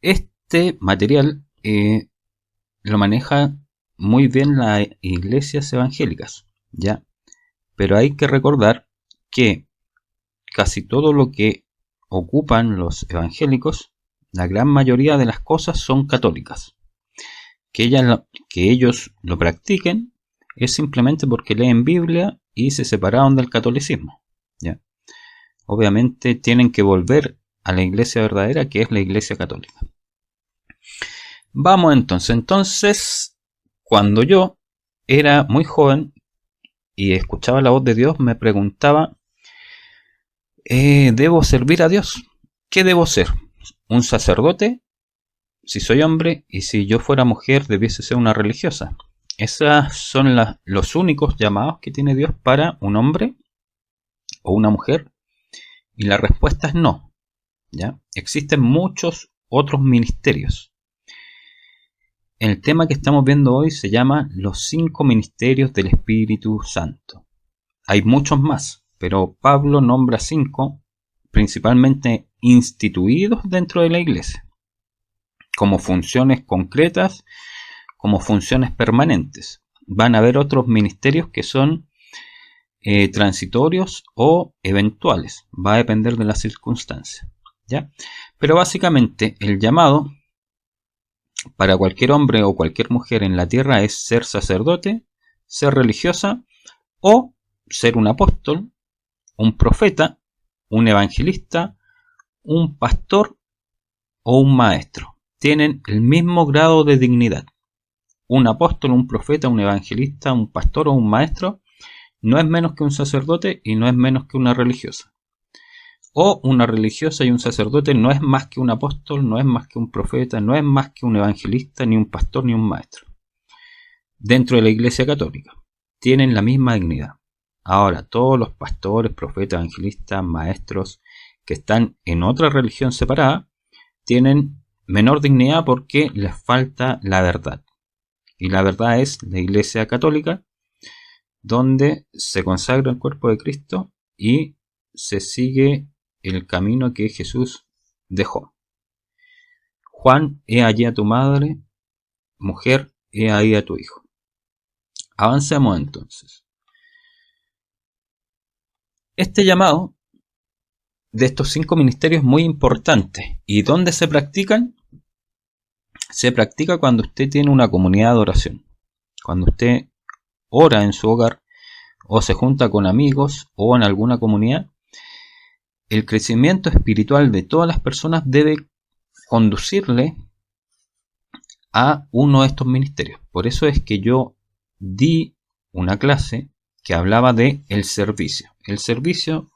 Este material lo maneja muy bien las iglesias evangélicas, ¿ya? Pero hay que recordar que casi todo lo que ocupan los evangélicos, la gran mayoría de las cosas son católicas. Que ellos lo practiquen es simplemente porque leen Biblia y se separaron del catolicismo, ¿ya? Obviamente tienen que volver a la iglesia verdadera, que es la iglesia católica. Vamos entonces, cuando yo era muy joven y escuchaba la voz de Dios, me preguntaba, ¿debo servir a Dios? ¿Qué debo ser? ¿Un sacerdote? Si soy hombre, y si yo fuera mujer, debiese ser una religiosa. Esos son los únicos llamados que tiene Dios para un hombre o una mujer. Y la respuesta es no, ¿ya? Existen muchos otros ministerios. El tema que estamos viendo hoy se llama los 5 ministerios del Espíritu Santo. Hay muchos más, pero Pablo nombra 5 principalmente instituidos dentro de la iglesia, como funciones concretas, como funciones permanentes. Van a haber otros ministerios que son transitorios o eventuales, va a depender de las circunstancias, ¿ya? Pero básicamente el llamado para cualquier hombre o cualquier mujer en la tierra es ser sacerdote, ser religiosa o ser un apóstol, un profeta, un evangelista, un pastor o un maestro. Tienen el mismo grado de dignidad. Un apóstol, un profeta, un evangelista, un pastor o un maestro no es menos que un sacerdote y no es menos que una religiosa. O una religiosa y un sacerdote no es más que un apóstol, no es más que un profeta, no es más que un evangelista, ni un pastor, ni un maestro. Dentro de la Iglesia Católica tienen la misma dignidad. Ahora, todos los pastores, profetas, evangelistas, maestros que están en otra religión separada tienen menor dignidad porque les falta la verdad. Y la verdad es la Iglesia Católica, donde se consagra el cuerpo de Cristo y se sigue el camino que Jesús dejó. Juan, he allí a tu madre, mujer, he ahí a tu hijo. Avancemos entonces. Este llamado de estos 5 ministerios es muy importante. ¿Y dónde se practican? Se practica cuando usted tiene una comunidad de oración. Cuando usted ora en su hogar o se junta con amigos o en alguna comunidad, el crecimiento espiritual de todas las personas debe conducirle a uno de estos ministerios. Por eso es que yo di una clase que hablaba de el servicio. El servicio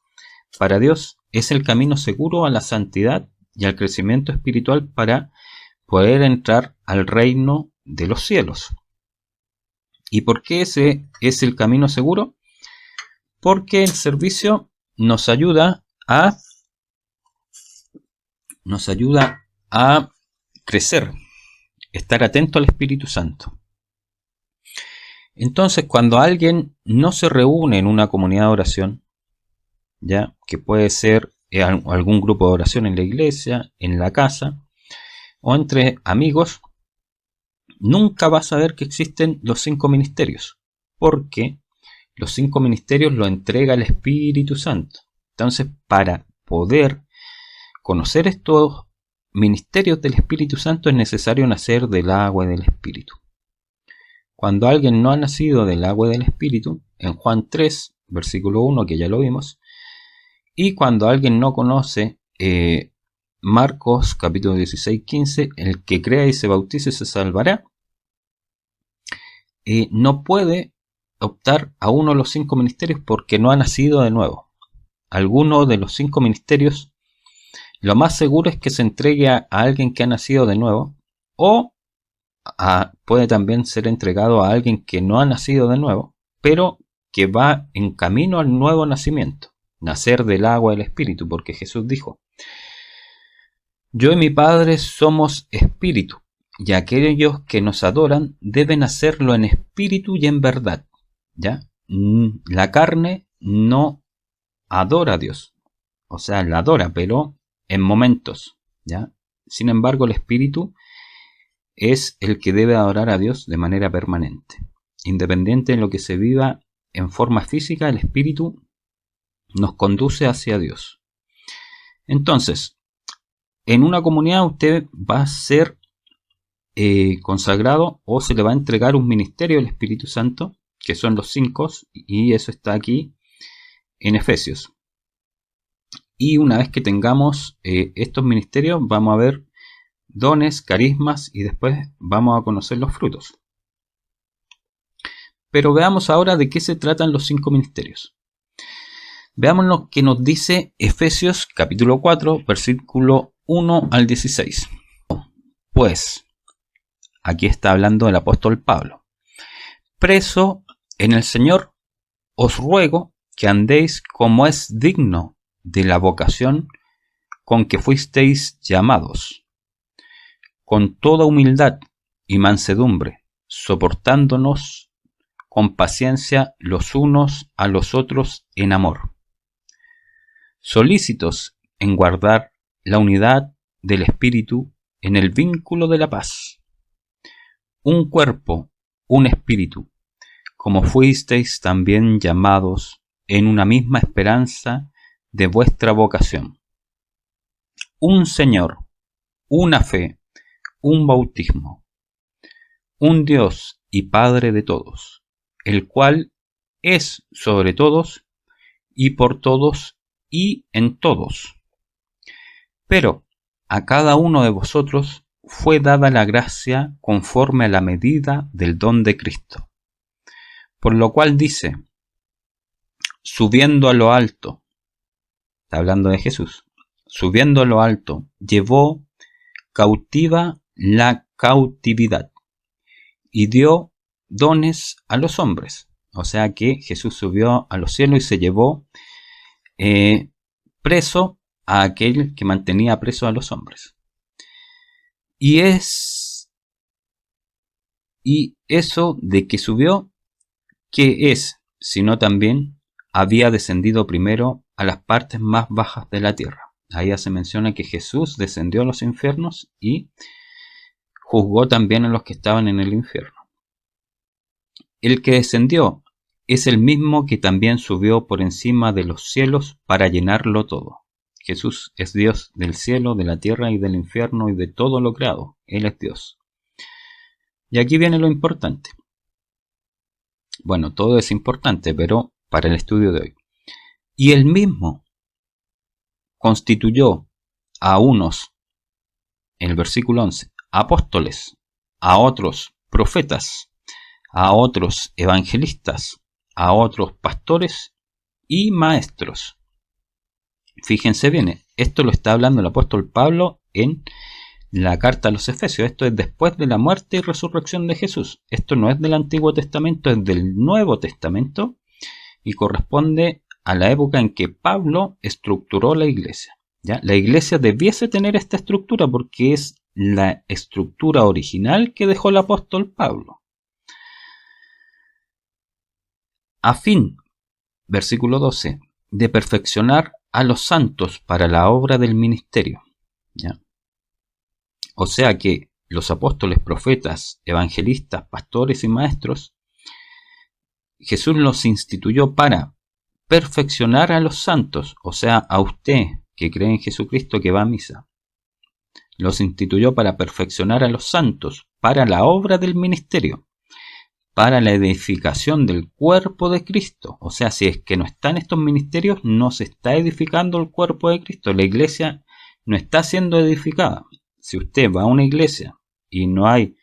para Dios es el camino seguro a la santidad y al crecimiento espiritual para poder entrar al reino de los cielos. ¿Y por qué ese es el camino seguro? Porque el servicio nos ayuda a crecer, estar atento al Espíritu Santo. Entonces, cuando alguien no se reúne en una comunidad de oración, ya que puede ser algún grupo de oración en la iglesia, en la casa o entre amigos, nunca va a saber que existen los 5 ministerios, porque los 5 ministerios lo entrega el Espíritu Santo. Entonces, para poder conocer estos ministerios del Espíritu Santo es necesario nacer del agua y del Espíritu. Cuando alguien no ha nacido del agua y del Espíritu, en Juan 3, versículo 1, que ya lo vimos, y cuando alguien no conoce Marcos capítulo 16, 15, el que crea y se bautice se salvará, no puede optar a uno de los 5 ministerios porque no ha nacido de nuevo. Alguno de los 5 ministerios, lo más seguro es que se entregue a alguien que ha nacido de nuevo, o puede también ser entregado a alguien que no ha nacido de nuevo, pero que va en camino al nuevo nacimiento, nacer del agua y del Espíritu, porque Jesús dijo: yo y mi Padre somos espíritu, y aquellos que nos adoran deben hacerlo en espíritu y en verdad. ¿Ya? La carne no adora a Dios, o sea, la adora, pero en momentos, ¿ya? Sin embargo, el espíritu es el que debe adorar a Dios de manera permanente. Independiente de lo que se viva en forma física, el espíritu nos conduce hacia Dios. Entonces, en una comunidad usted va a ser consagrado o se le va a entregar un ministerio del Espíritu Santo, que son los 5, y eso está aquí en Efesios. Y una vez que tengamos estos ministerios, vamos a ver dones, carismas y después vamos a conocer los frutos. Pero veamos ahora de qué se tratan los 5 ministerios. Veamos lo que nos dice Efesios capítulo 4, versículo 1 al 16. Pues, aquí está hablando el apóstol Pablo. Preso en el Señor, os ruego que andéis como es digno de la vocación con que fuisteis llamados, con toda humildad y mansedumbre, soportándonos con paciencia los unos a los otros en amor, solícitos en guardar la unidad del Espíritu en el vínculo de la paz. Un cuerpo, un espíritu, como fuisteis también llamados en una misma esperanza de vuestra vocación. Un Señor, una fe, un bautismo, un Dios y Padre de todos, el cual es sobre todos y por todos y en todos. Pero a cada uno de vosotros fue dada la gracia conforme a la medida del don de Cristo. Por lo cual dice, subiendo a lo alto, está hablando de Jesús, subiendo a lo alto, llevó cautiva la cautividad y dio dones a los hombres. O sea que Jesús subió a los cielos y se llevó preso a aquel que mantenía preso a los hombres. Y eso de que subió, ¿qué es? Sino también había descendido primero a las partes más bajas de la tierra. Ahí ya se menciona que Jesús descendió a los infiernos y juzgó también a los que estaban en el infierno. El que descendió es el mismo que también subió por encima de los cielos para llenarlo todo. Jesús es Dios del cielo, de la tierra y del infierno y de todo lo creado. Él es Dios. Y aquí viene lo importante. Bueno, todo es importante, pero para el estudio de hoy. Y él mismo constituyó a unos, en el versículo 11, apóstoles, a otros profetas, a otros evangelistas, a otros pastores y maestros. Fíjense bien, esto lo está hablando el apóstol Pablo en la carta a los Efesios. Esto es después de la muerte y resurrección de Jesús. Esto no es del Antiguo Testamento, es del Nuevo Testamento y corresponde a la época en que Pablo estructuró la iglesia. ¿Ya? La iglesia debiese tener esta estructura porque es la estructura original que dejó el apóstol Pablo. A fin, versículo 12, de perfeccionar a los santos para la obra del ministerio. ¿Ya? O sea que los apóstoles, profetas, evangelistas, pastores y maestros, Jesús los instituyó para perfeccionar a los santos, o sea, a usted que cree en Jesucristo, que va a misa. Los instituyó para perfeccionar a los santos, para la obra del ministerio, para la edificación del cuerpo de Cristo. O sea, si es que no están estos ministerios, no se está edificando el cuerpo de Cristo. La iglesia no está siendo edificada. Si usted va a una iglesia y no hay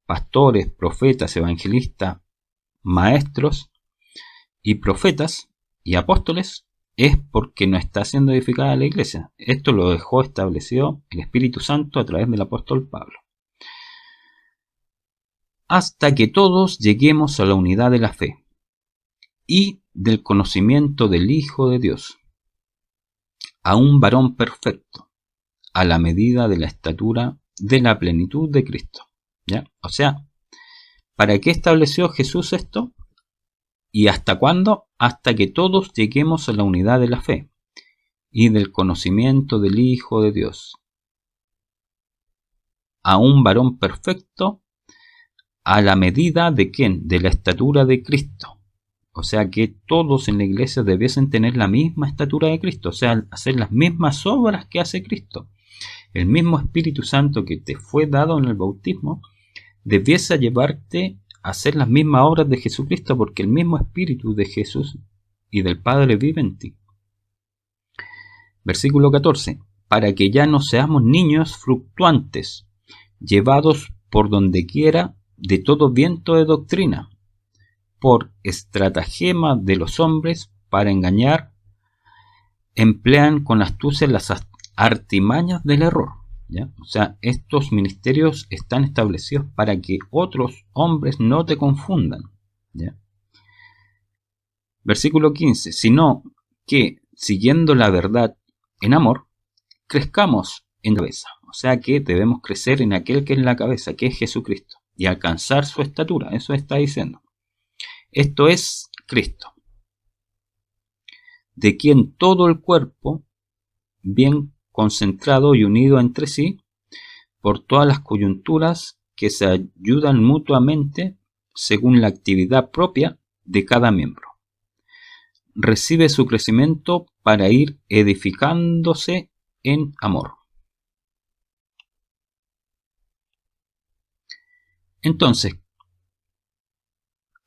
pastores, profetas, evangelistas, maestros y profetas y apóstoles, es porque no está siendo edificada la iglesia. Esto lo dejó establecido el Espíritu Santo a través del apóstol Pablo. Hasta que todos lleguemos a la unidad de la fe y del conocimiento del Hijo de Dios, a un varón perfecto, a la medida de la estatura de la plenitud de Cristo. ¿Ya? O sea, ¿para qué estableció Jesús esto? ¿Y hasta cuándo? Hasta que todos lleguemos a la unidad de la fe y del conocimiento del Hijo de Dios, a un varón perfecto a la medida de ¿quién? De la estatura de Cristo. O sea que todos en la iglesia debiesen tener la misma estatura de Cristo, o sea, hacer las mismas obras que hace Cristo. El mismo Espíritu Santo que te fue dado en el bautismo debiese llevarte a hacer las mismas obras de Jesucristo, porque el mismo Espíritu de Jesús y del Padre vive en ti. Versículo 14. Para que ya no seamos niños fluctuantes, llevados por donde quiera de todo viento de doctrina, por estratagema de los hombres para engañar, emplean con astucia las artimañas del error. ¿Ya? O sea, estos ministerios están establecidos para que otros hombres no te confundan. ¿Ya? Versículo 15. Sino que, siguiendo la verdad en amor, crezcamos en cabeza. O sea que debemos crecer en aquel que es la cabeza, que es Jesucristo, y alcanzar su estatura. Eso está diciendo. Esto es Cristo, de quien todo el cuerpo, bien concentrado y unido entre sí, por todas las coyunturas que se ayudan mutuamente según la actividad propia de cada miembro, recibe su crecimiento para ir edificándose en amor. Entonces,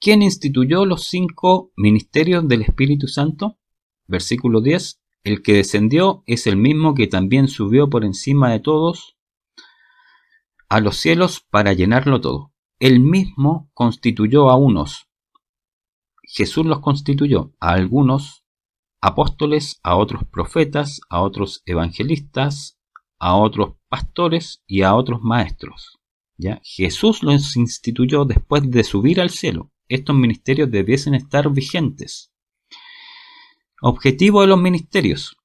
¿quién instituyó los 5 ministerios del Espíritu Santo? Versículo 10. El que descendió es el mismo que también subió por encima de todos a los cielos para llenarlo todo. Él mismo constituyó a unos. Jesús los constituyó a algunos apóstoles, a otros profetas, a otros evangelistas, a otros pastores y a otros maestros. ¿Ya? Jesús los instituyó después de subir al cielo. Estos ministerios debiesen estar vigentes. Objetivo de los ministerios: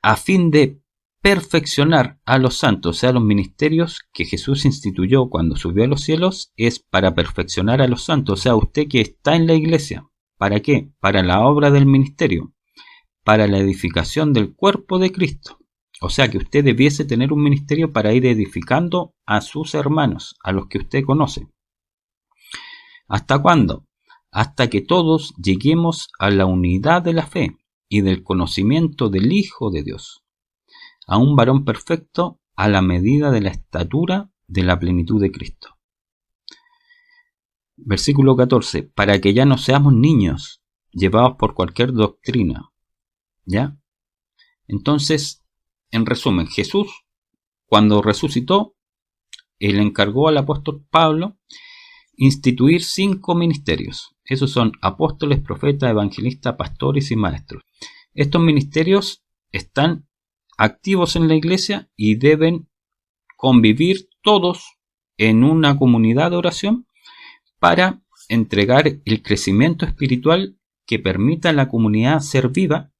a fin de perfeccionar a los santos. O sea, los ministerios que Jesús instituyó cuando subió a los cielos es para perfeccionar a los santos. O sea, usted que está en la iglesia, ¿para qué? Para la obra del ministerio, para la edificación del cuerpo de Cristo. O sea, que usted debiese tener un ministerio para ir edificando a sus hermanos, a los que usted conoce. ¿Hasta cuándo? Hasta que todos lleguemos a la unidad de la fe y del conocimiento del Hijo de Dios, a un varón perfecto a la medida de la estatura de la plenitud de Cristo. Versículo 14. Para que ya no seamos niños, llevados por cualquier doctrina. ¿Ya? Entonces, en resumen, Jesús, cuando resucitó, él encargó al apóstol Pablo instituir 5 ministerios. Esos son apóstoles, profetas, evangelistas, pastores y maestros. Estos ministerios están activos en la iglesia y deben convivir todos en una comunidad de oración para entregar el crecimiento espiritual que permita a la comunidad ser viva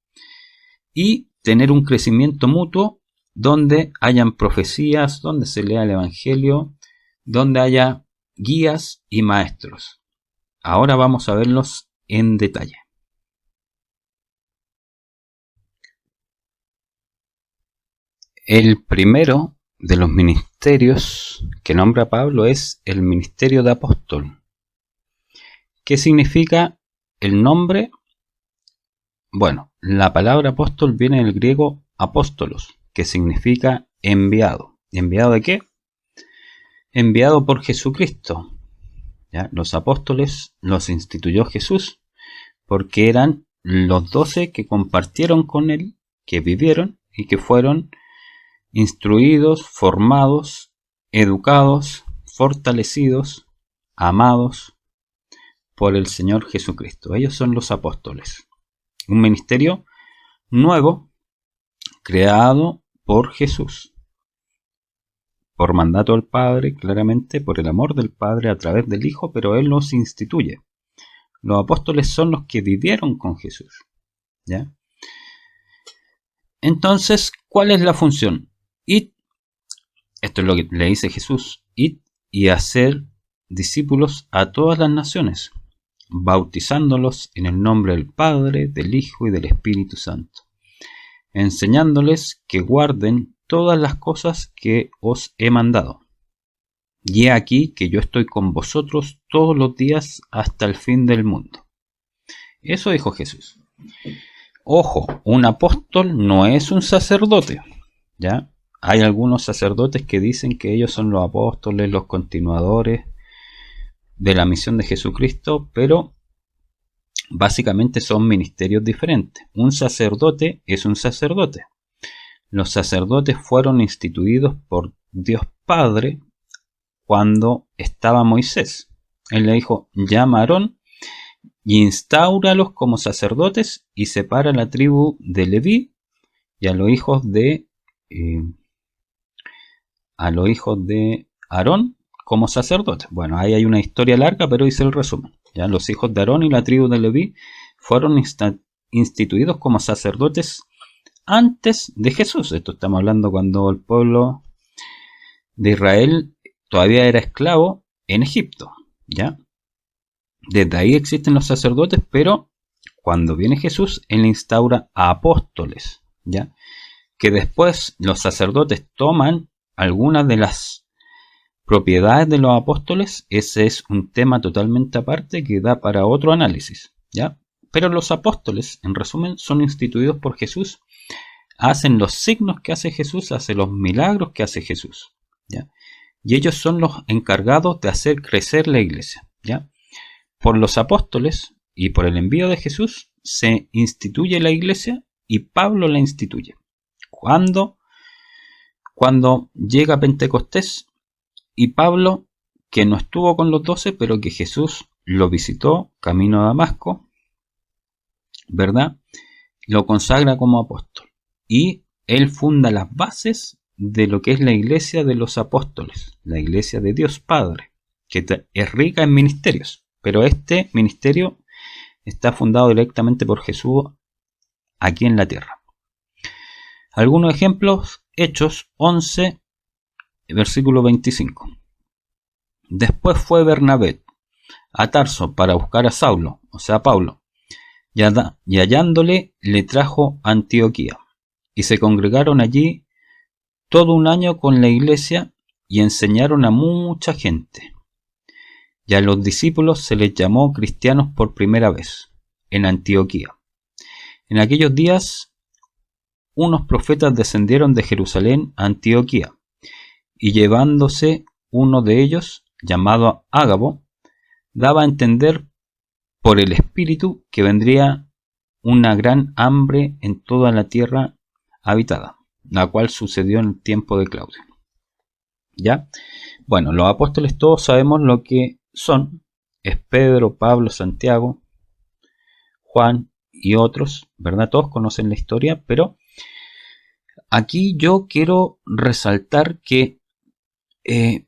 y tener un crecimiento mutuo donde hayan profecías, donde se lea el evangelio, donde haya guías y maestros. Ahora vamos a verlos en detalle. El primero de los ministerios que nombra Pablo es el ministerio de apóstol. ¿Qué significa el nombre? Bueno, la palabra apóstol viene del griego apóstolos, que significa enviado. ¿Enviado de qué? Enviado por Jesucristo. ¿Ya? Los apóstoles los instituyó Jesús porque eran los 12 que compartieron con él, que vivieron y que fueron instruidos, formados, educados, fortalecidos, amados por el Señor Jesucristo. Ellos son los apóstoles. Un ministerio nuevo creado por Jesús, por mandato del Padre, claramente, por el amor del Padre a través del Hijo, pero Él los instituye. Los apóstoles son los que vivieron con Jesús. ¿Ya? Entonces, ¿cuál es la función? Id, esto es lo que le dice Jesús, id y hacer discípulos a todas las naciones, bautizándolos en el nombre del Padre, del Hijo y del Espíritu Santo, enseñándoles que guarden todas las cosas que os he mandado. Y he aquí que yo estoy con vosotros todos los días hasta el fin del mundo. Eso dijo Jesús. Ojo, un apóstol no es un sacerdote, ¿ya? Hay algunos sacerdotes que dicen que ellos son los apóstoles, los continuadores de la misión de Jesucristo, pero básicamente son ministerios diferentes. Un sacerdote es un sacerdote. Los sacerdotes fueron instituidos por Dios Padre cuando estaba Moisés. Él le dijo, llama a Aarón y instáuralos como sacerdotes y separa la tribu de Leví y a los hijos de Aarón como sacerdotes. Bueno, ahí hay una historia larga, pero hice el resumen. Ya los hijos de Aarón y la tribu de Leví fueron instituidos como sacerdotes antes de Jesús. Esto estamos hablando cuando el pueblo de Israel todavía era esclavo en Egipto, ¿ya? Desde ahí existen los sacerdotes, pero cuando viene Jesús, él instaura a apóstoles, ¿ya? Que después los sacerdotes toman algunas de las propiedades de los apóstoles. Ese es un tema totalmente aparte que da para otro análisis, ¿ya? Pero los apóstoles, en resumen, son instituidos por Jesús, hacen los signos que hace Jesús, hacen los milagros que hace Jesús, ¿ya? Y ellos son los encargados de hacer crecer la iglesia, ¿ya? Por los apóstoles y por el envío de Jesús se instituye la iglesia y Pablo la instituye. Cuando llega Pentecostés y Pablo, que no estuvo con los 12, pero que Jesús lo visitó camino a Damasco, ¿verdad? Lo consagra como apóstol. Y él funda las bases de lo que es la iglesia de los apóstoles, la iglesia de Dios Padre, que es rica en ministerios. Pero este ministerio está fundado directamente por Jesús aquí en la tierra. Algunos ejemplos, Hechos 11, versículo 25. Después fue Bernabé a Tarso para buscar a Saulo, o sea, Pablo, y hallándole le trajo a Antioquía. Y se congregaron allí todo un año con la iglesia y enseñaron a mucha gente. Y a los discípulos se les llamó cristianos por primera vez en Antioquía. En aquellos días unos profetas descendieron de Jerusalén a Antioquía, y llevándose uno de ellos, llamado Ágabo, daba a entender por el Espíritu que vendría una gran hambre en toda la tierra habitada, la cual sucedió en el tiempo de Claudio. ¿Ya? Bueno, los apóstoles todos sabemos lo que son. Es Pedro, Pablo, Santiago, Juan y otros, ¿verdad? Todos conocen la historia, pero aquí yo quiero resaltar que en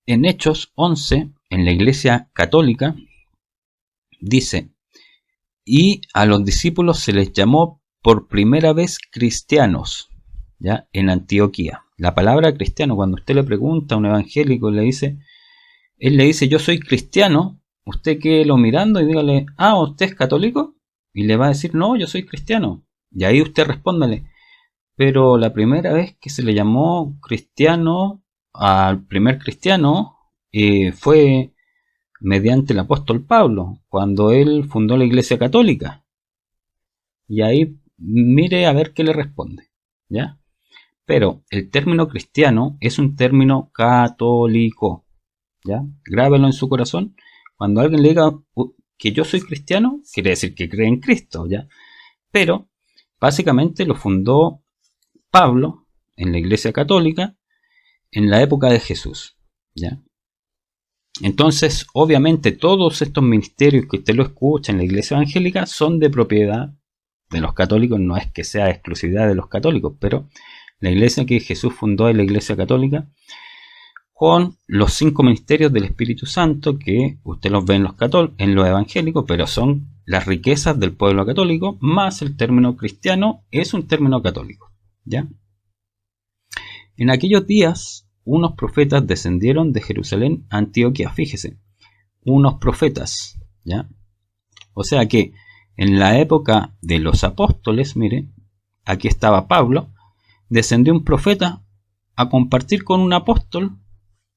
Hechos 11, en la iglesia católica, dice, y a los discípulos se les llamó por primera vez cristianos, ¿ya? En Antioquía. La palabra cristiano, cuando usted le pregunta a un evangélico, él le dice, yo soy cristiano, usted quédelo mirando y dígale, ¿usted es católico? Y le va a decir, no, yo soy cristiano. Y ahí usted respóndale, pero la primera vez que se le llamó cristiano al primer cristiano fue mediante el apóstol Pablo, cuando él fundó la iglesia católica. Y ahí mire a ver qué le responde, ¿ya? Pero el término cristiano es un término católico, ¿ya? Grábelo en su corazón. Cuando alguien le diga que yo soy cristiano, quiere decir que cree en Cristo, ¿ya? Pero básicamente lo fundó Pablo en la iglesia católica en la época de Jesús, ¿ya? Entonces, obviamente, todos estos ministerios que usted lo escucha en la iglesia evangélica son de propiedad de los católicos. No es que sea exclusividad de los católicos, pero la iglesia que Jesús fundó es la iglesia católica, con los 5 ministerios del Espíritu Santo, que usted los ve en los evangélicos, pero son las riquezas del pueblo católico, más el término cristiano es un término católico, ¿ya? En aquellos días, unos profetas descendieron de Jerusalén a Antioquía. Fíjese, unos profetas, ¿ya? O sea que en la época de los apóstoles, mire, aquí estaba Pablo, descendió un profeta a compartir con un apóstol,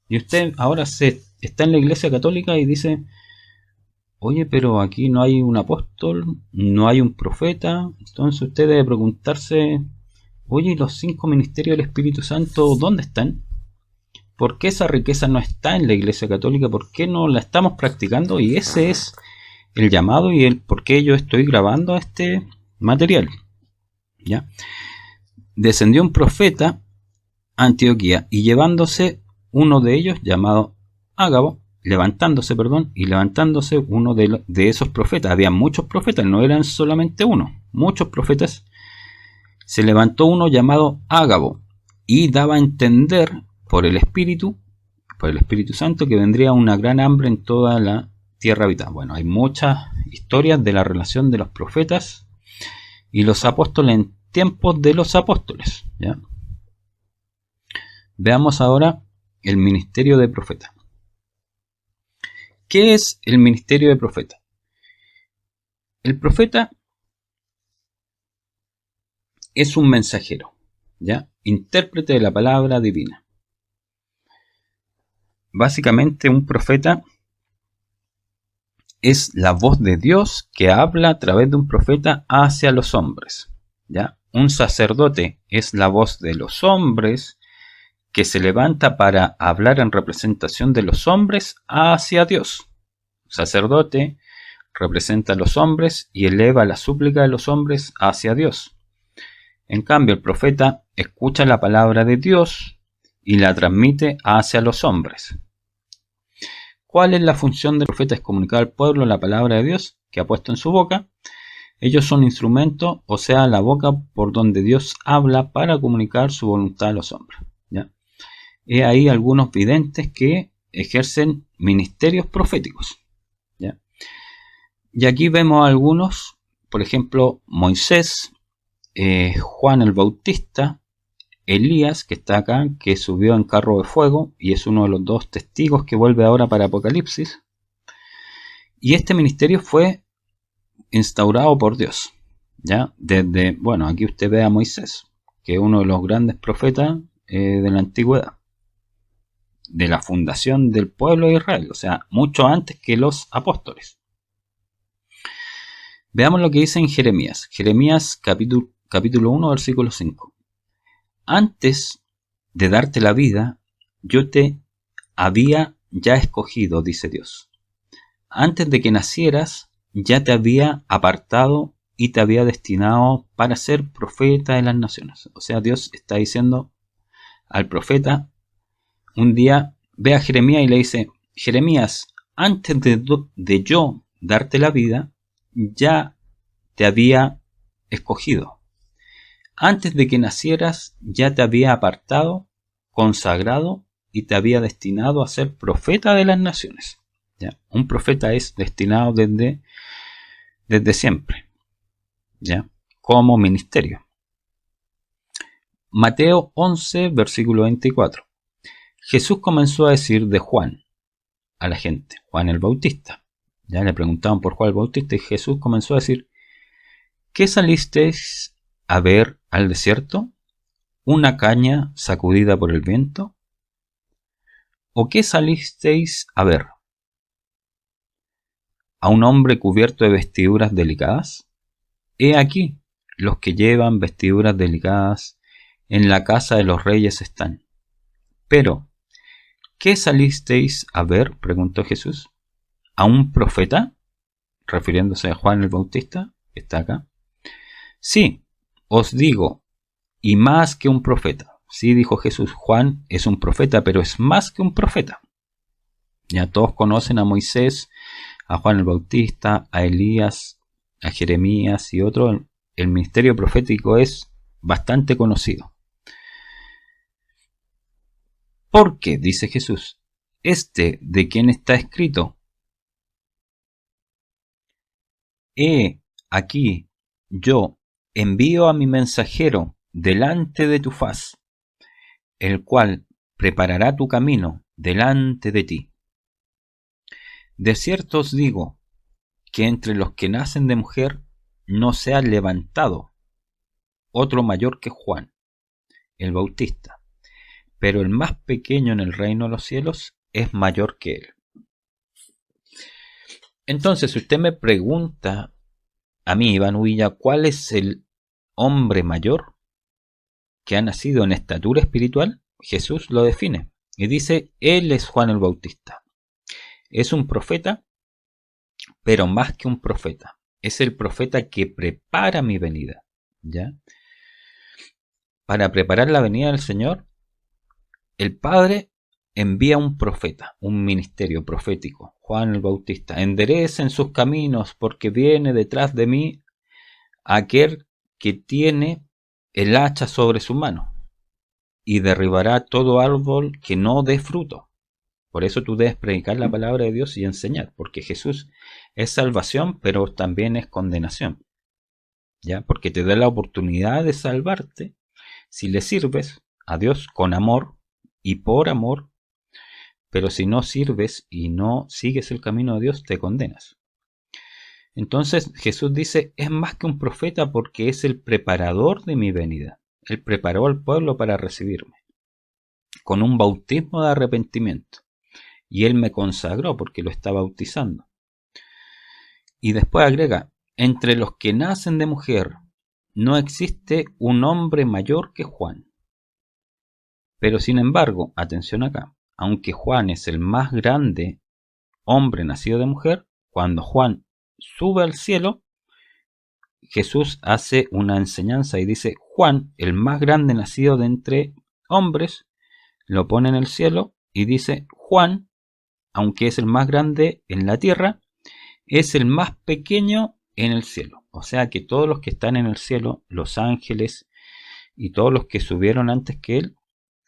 y usted ahora está en la iglesia católica y dice, oye, pero aquí no hay un apóstol, no hay un profeta. Entonces usted debe preguntarse, oye, ¿y los 5 ministerios del Espíritu Santo dónde están? ¿Por qué esa riqueza no está en la iglesia católica? ¿Por qué no la estamos practicando? Y ese es el llamado y el por qué yo estoy grabando este material. ¿Ya? Descendió un profeta a Antioquía y llevándose uno de ellos llamado Ágabo, levantándose uno de esos profetas. Había muchos profetas, no eran solamente uno, muchos profetas. Se levantó uno llamado Ágabo y daba a entender por el Espíritu Santo, que vendría una gran hambre en toda la tierra habitada. Bueno, hay muchas historias de la relación de los profetas y los apóstoles en tiempos de los apóstoles, ¿ya? Veamos ahora el ministerio de profeta. ¿Qué es el ministerio de profeta? El profeta es un mensajero, ¿ya? Intérprete de la palabra divina. Básicamente, un profeta es la voz de Dios que habla a través de un profeta hacia los hombres, ¿ya? Un sacerdote es la voz de los hombres que se levanta para hablar en representación de los hombres hacia Dios. Un sacerdote representa a los hombres y eleva la súplica de los hombres hacia Dios. En cambio, el profeta escucha la palabra de Dios y la transmite hacia los hombres. ¿Cuál es la función del profeta? Es comunicar al pueblo la palabra de Dios que ha puesto en su boca. Ellos son instrumentos, o sea, la boca por donde Dios habla para comunicar su voluntad a los hombres, ¿ya? He ahí algunos videntes que ejercen ministerios proféticos, ¿ya? Y aquí vemos algunos, por ejemplo, Moisés, Juan el Bautista, Elías, que está acá, que subió en carro de fuego y es uno de los 2 testigos que vuelve ahora para Apocalipsis. Y este ministerio fue instaurado por Dios, ¿ya? Desde, bueno, aquí usted ve a Moisés, que es uno de los grandes profetas de la antigüedad, de la fundación del pueblo de Israel, o sea, mucho antes que los apóstoles. Veamos lo que dice en Jeremías. Jeremías capítulo 1, versículo 5. Antes de darte la vida, yo te había ya escogido, dice Dios. Antes de que nacieras, ya te había apartado y te había destinado para ser profeta de las naciones. O sea, Dios está diciendo al profeta, un día ve a Jeremías y le dice, Jeremías, antes de yo darte la vida, ya te había escogido. Antes de que nacieras, ya te había apartado, consagrado y te había destinado a ser profeta de las naciones. ¿Ya? Un profeta es destinado desde siempre, ¿ya? Como ministerio. Mateo 11, versículo 24. Jesús comenzó a decir de Juan a la gente, Juan el Bautista. Ya le preguntaban por Juan el Bautista y Jesús comenzó a decir, ¿qué salisteis a ver al desierto? ¿Una caña sacudida por el viento? ¿O qué salisteis a ver? ¿A un hombre cubierto de vestiduras delicadas? He aquí, los que llevan vestiduras delicadas en la casa de los reyes están. Pero, ¿qué salisteis a ver? Preguntó Jesús. ¿A un profeta? Refiriéndose a Juan el Bautista, que está acá. Sí, os digo, y más que un profeta. Sí, dijo Jesús, Juan es un profeta, pero es más que un profeta. Ya todos conocen a Moisés, a Juan el Bautista, a Elías, a Jeremías y otros. El ministerio profético es bastante conocido. Porque, dice Jesús, de quien está escrito, he aquí, yo envío a mi mensajero delante de tu faz, el cual preparará tu camino delante de ti. De cierto os digo, que entre los que nacen de mujer no se ha levantado otro mayor que Juan, el Bautista, pero el más pequeño en el reino de los cielos es mayor que él. Entonces, si usted me pregunta a mí, Iván Huilla, ¿cuál es el hombre mayor que ha nacido en estatura espiritual? Jesús lo define y dice, él es Juan el Bautista. Es un profeta, pero más que un profeta. Es el profeta que prepara mi venida, ¿ya? Para preparar la venida del Señor, el Padre envía un profeta, un ministerio profético, Juan el Bautista. Enderecen sus caminos porque viene detrás de mí aquel que tiene el hacha sobre su mano y derribará todo árbol que no dé fruto. Por eso tú debes predicar la palabra de Dios y enseñar, porque Jesús es salvación, pero también es condenación, ¿ya? Porque te da la oportunidad de salvarte si le sirves a Dios con amor y por amor, pero si no sirves y no sigues el camino de Dios, te condenas. Entonces Jesús dice, es más que un profeta porque es el preparador de mi venida. Él preparó al pueblo para recibirme, con un bautismo de arrepentimiento. Y él me consagró porque lo está bautizando. Y después agrega, entre los que nacen de mujer, no existe un hombre mayor que Juan. Pero sin embargo, atención acá, aunque Juan es el más grande hombre nacido de mujer, cuando Juan sube al cielo, Jesús hace una enseñanza y dice, Juan, el más grande nacido de entre hombres, lo pone en el cielo y dice, Juan, aunque es el más grande en la tierra, es el más pequeño en el cielo. O sea que todos los que están en el cielo, los ángeles y todos los que subieron antes que él,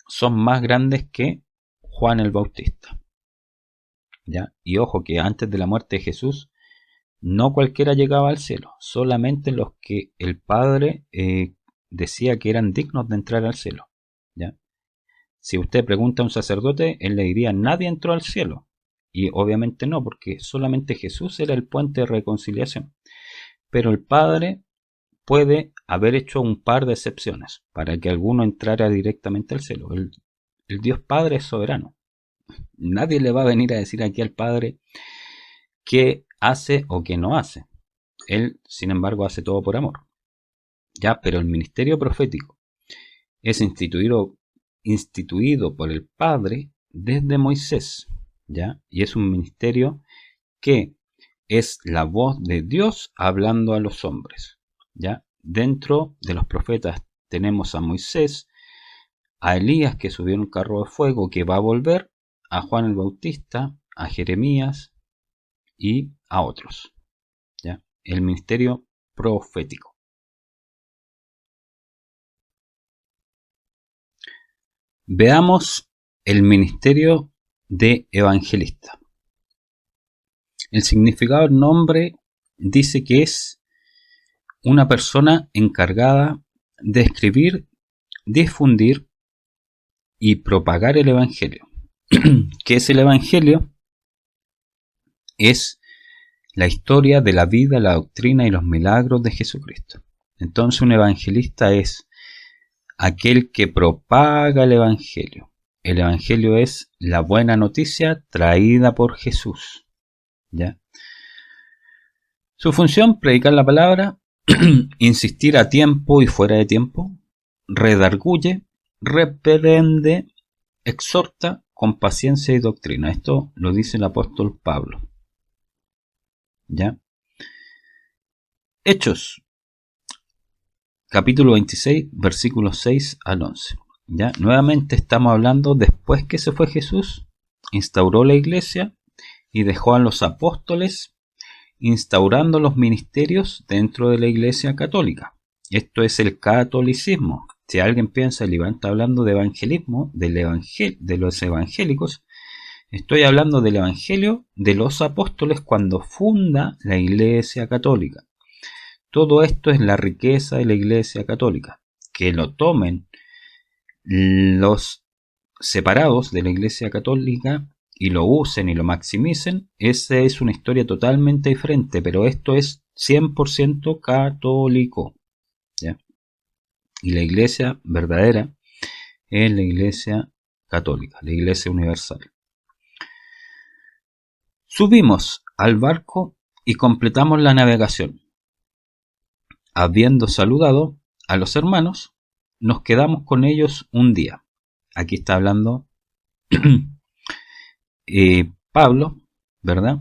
son más grandes que Juan el Bautista. ¿Ya? Y ojo que antes de la muerte de Jesús, no cualquiera llegaba al cielo, solamente los que el Padre decía que eran dignos de entrar al cielo. ¿Ya? Si usted pregunta a un sacerdote, él le diría, nadie entró al cielo. Y obviamente no, porque solamente Jesús era el puente de reconciliación. Pero el Padre puede haber hecho un par de excepciones para que alguno entrara directamente al cielo. El Dios Padre es soberano. Nadie le va a venir a decir aquí al Padre qué hace o qué no hace. Él, sin embargo, hace todo por amor. Ya, pero el ministerio profético es instituido por el Padre desde Moisés. ¿Ya? Y es un ministerio que es la voz de Dios hablando a los hombres. ¿Ya? Dentro de los profetas tenemos a Moisés, a Elías que subió en un carro de fuego que va a volver, a Juan el Bautista, a Jeremías y a otros. ¿Ya? El ministerio profético. Veamos el ministerio de evangelista. El significado del nombre dice que es una persona encargada de escribir, difundir y propagar el evangelio. ¿Qué es el evangelio? Es la historia de la vida, la doctrina y los milagros de Jesucristo. Entonces un evangelista es aquel que propaga el evangelio. El evangelio es la buena noticia traída por Jesús. ¿Ya? Su función, predicar la palabra, insistir a tiempo y fuera de tiempo, redarguye, reprende, exhorta con paciencia y doctrina. Esto lo dice el apóstol Pablo. ¿Ya? Hechos, capítulo 26, versículos 6 al 11. ¿Ya? Nuevamente estamos hablando después que se fue Jesús, instauró la iglesia y dejó a los apóstoles instaurando los ministerios dentro de la iglesia católica. Esto es el catolicismo. Si alguien piensa, el Iván está hablando de evangelismo, de los evangélicos, estoy hablando del evangelio de los apóstoles cuando funda la iglesia católica. Todo esto es la riqueza de la iglesia católica. Que lo tomen los separados de la iglesia católica y lo usen y lo maximicen, esa es una historia totalmente diferente, pero esto es 100% católico. ¿Ya? Y la iglesia verdadera es la Iglesia Católica, la Iglesia Universal. Subimos al barco y completamos la navegación. Habiendo saludado a los hermanos, nos quedamos con ellos un día. Aquí está hablando Pablo, ¿verdad?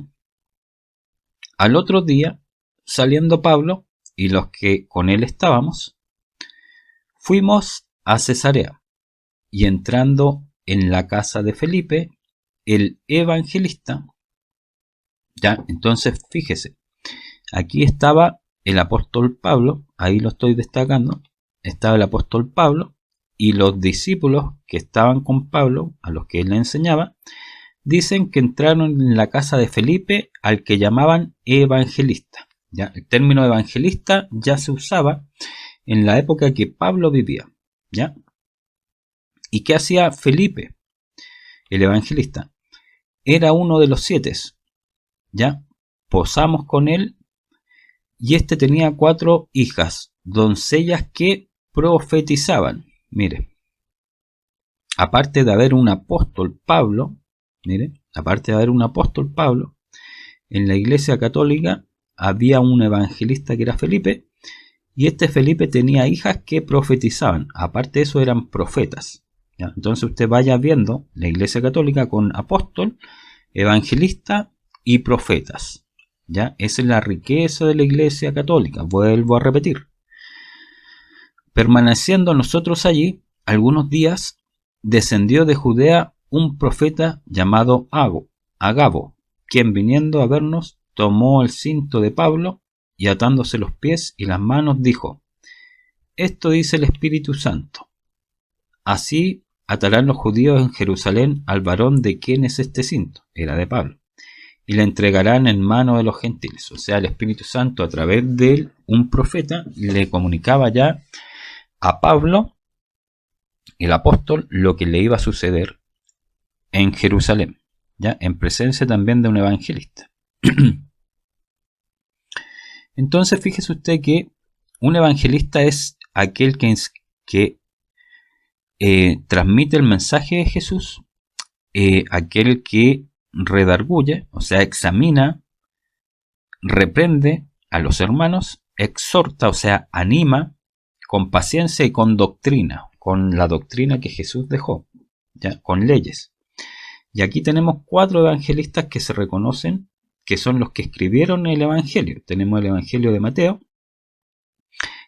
Al otro día, saliendo Pablo y los que con él estábamos, fuimos a Cesarea, y entrando en la casa de Felipe, el evangelista, ya, entonces fíjese, aquí estaba el apóstol Pablo, ahí lo estoy destacando, estaba el apóstol Pablo y los discípulos que estaban con Pablo, a los que él le enseñaba, dicen que entraron en la casa de Felipe al que llamaban evangelista. ¿Ya? El término evangelista ya se usaba en la época que Pablo vivía. ¿Ya? ¿Y qué hacía Felipe, el evangelista? Era uno de los 7. ¿Ya? Posamos con él y este tenía 4 hijas, doncellas que profetizaban. Mire, aparte de haber un apóstol Pablo, en la Iglesia Católica había un evangelista que era Felipe, y este Felipe tenía hijas que profetizaban. Aparte de eso eran profetas. ¿Ya? Entonces usted vaya viendo la Iglesia Católica con apóstol, evangelista y profetas. ¿Ya? Esa es la riqueza de la Iglesia Católica. Vuelvo a repetir. Permaneciendo nosotros allí algunos días, descendió de Judea un profeta llamado Agabo, quien viniendo a vernos tomó el cinto de Pablo y atándose los pies y las manos dijo: esto dice el Espíritu Santo, así atarán los judíos en Jerusalén al varón de quien es este cinto, era de Pablo, y le entregarán en mano de los gentiles. O sea, el Espíritu Santo a través de él, un profeta, le comunicaba ya a Pablo, el apóstol, lo que le iba a suceder en Jerusalén, ya en presencia también de un evangelista. Entonces fíjese usted que un evangelista es aquel que transmite el mensaje de Jesús, aquel que redarguye, o sea, examina, reprende a los hermanos, exhorta, o sea, anima, con paciencia y con doctrina, con la doctrina que Jesús dejó, ya, con leyes. Y aquí tenemos 4 evangelistas que se reconocen que son los que escribieron el Evangelio. Tenemos el Evangelio de Mateo,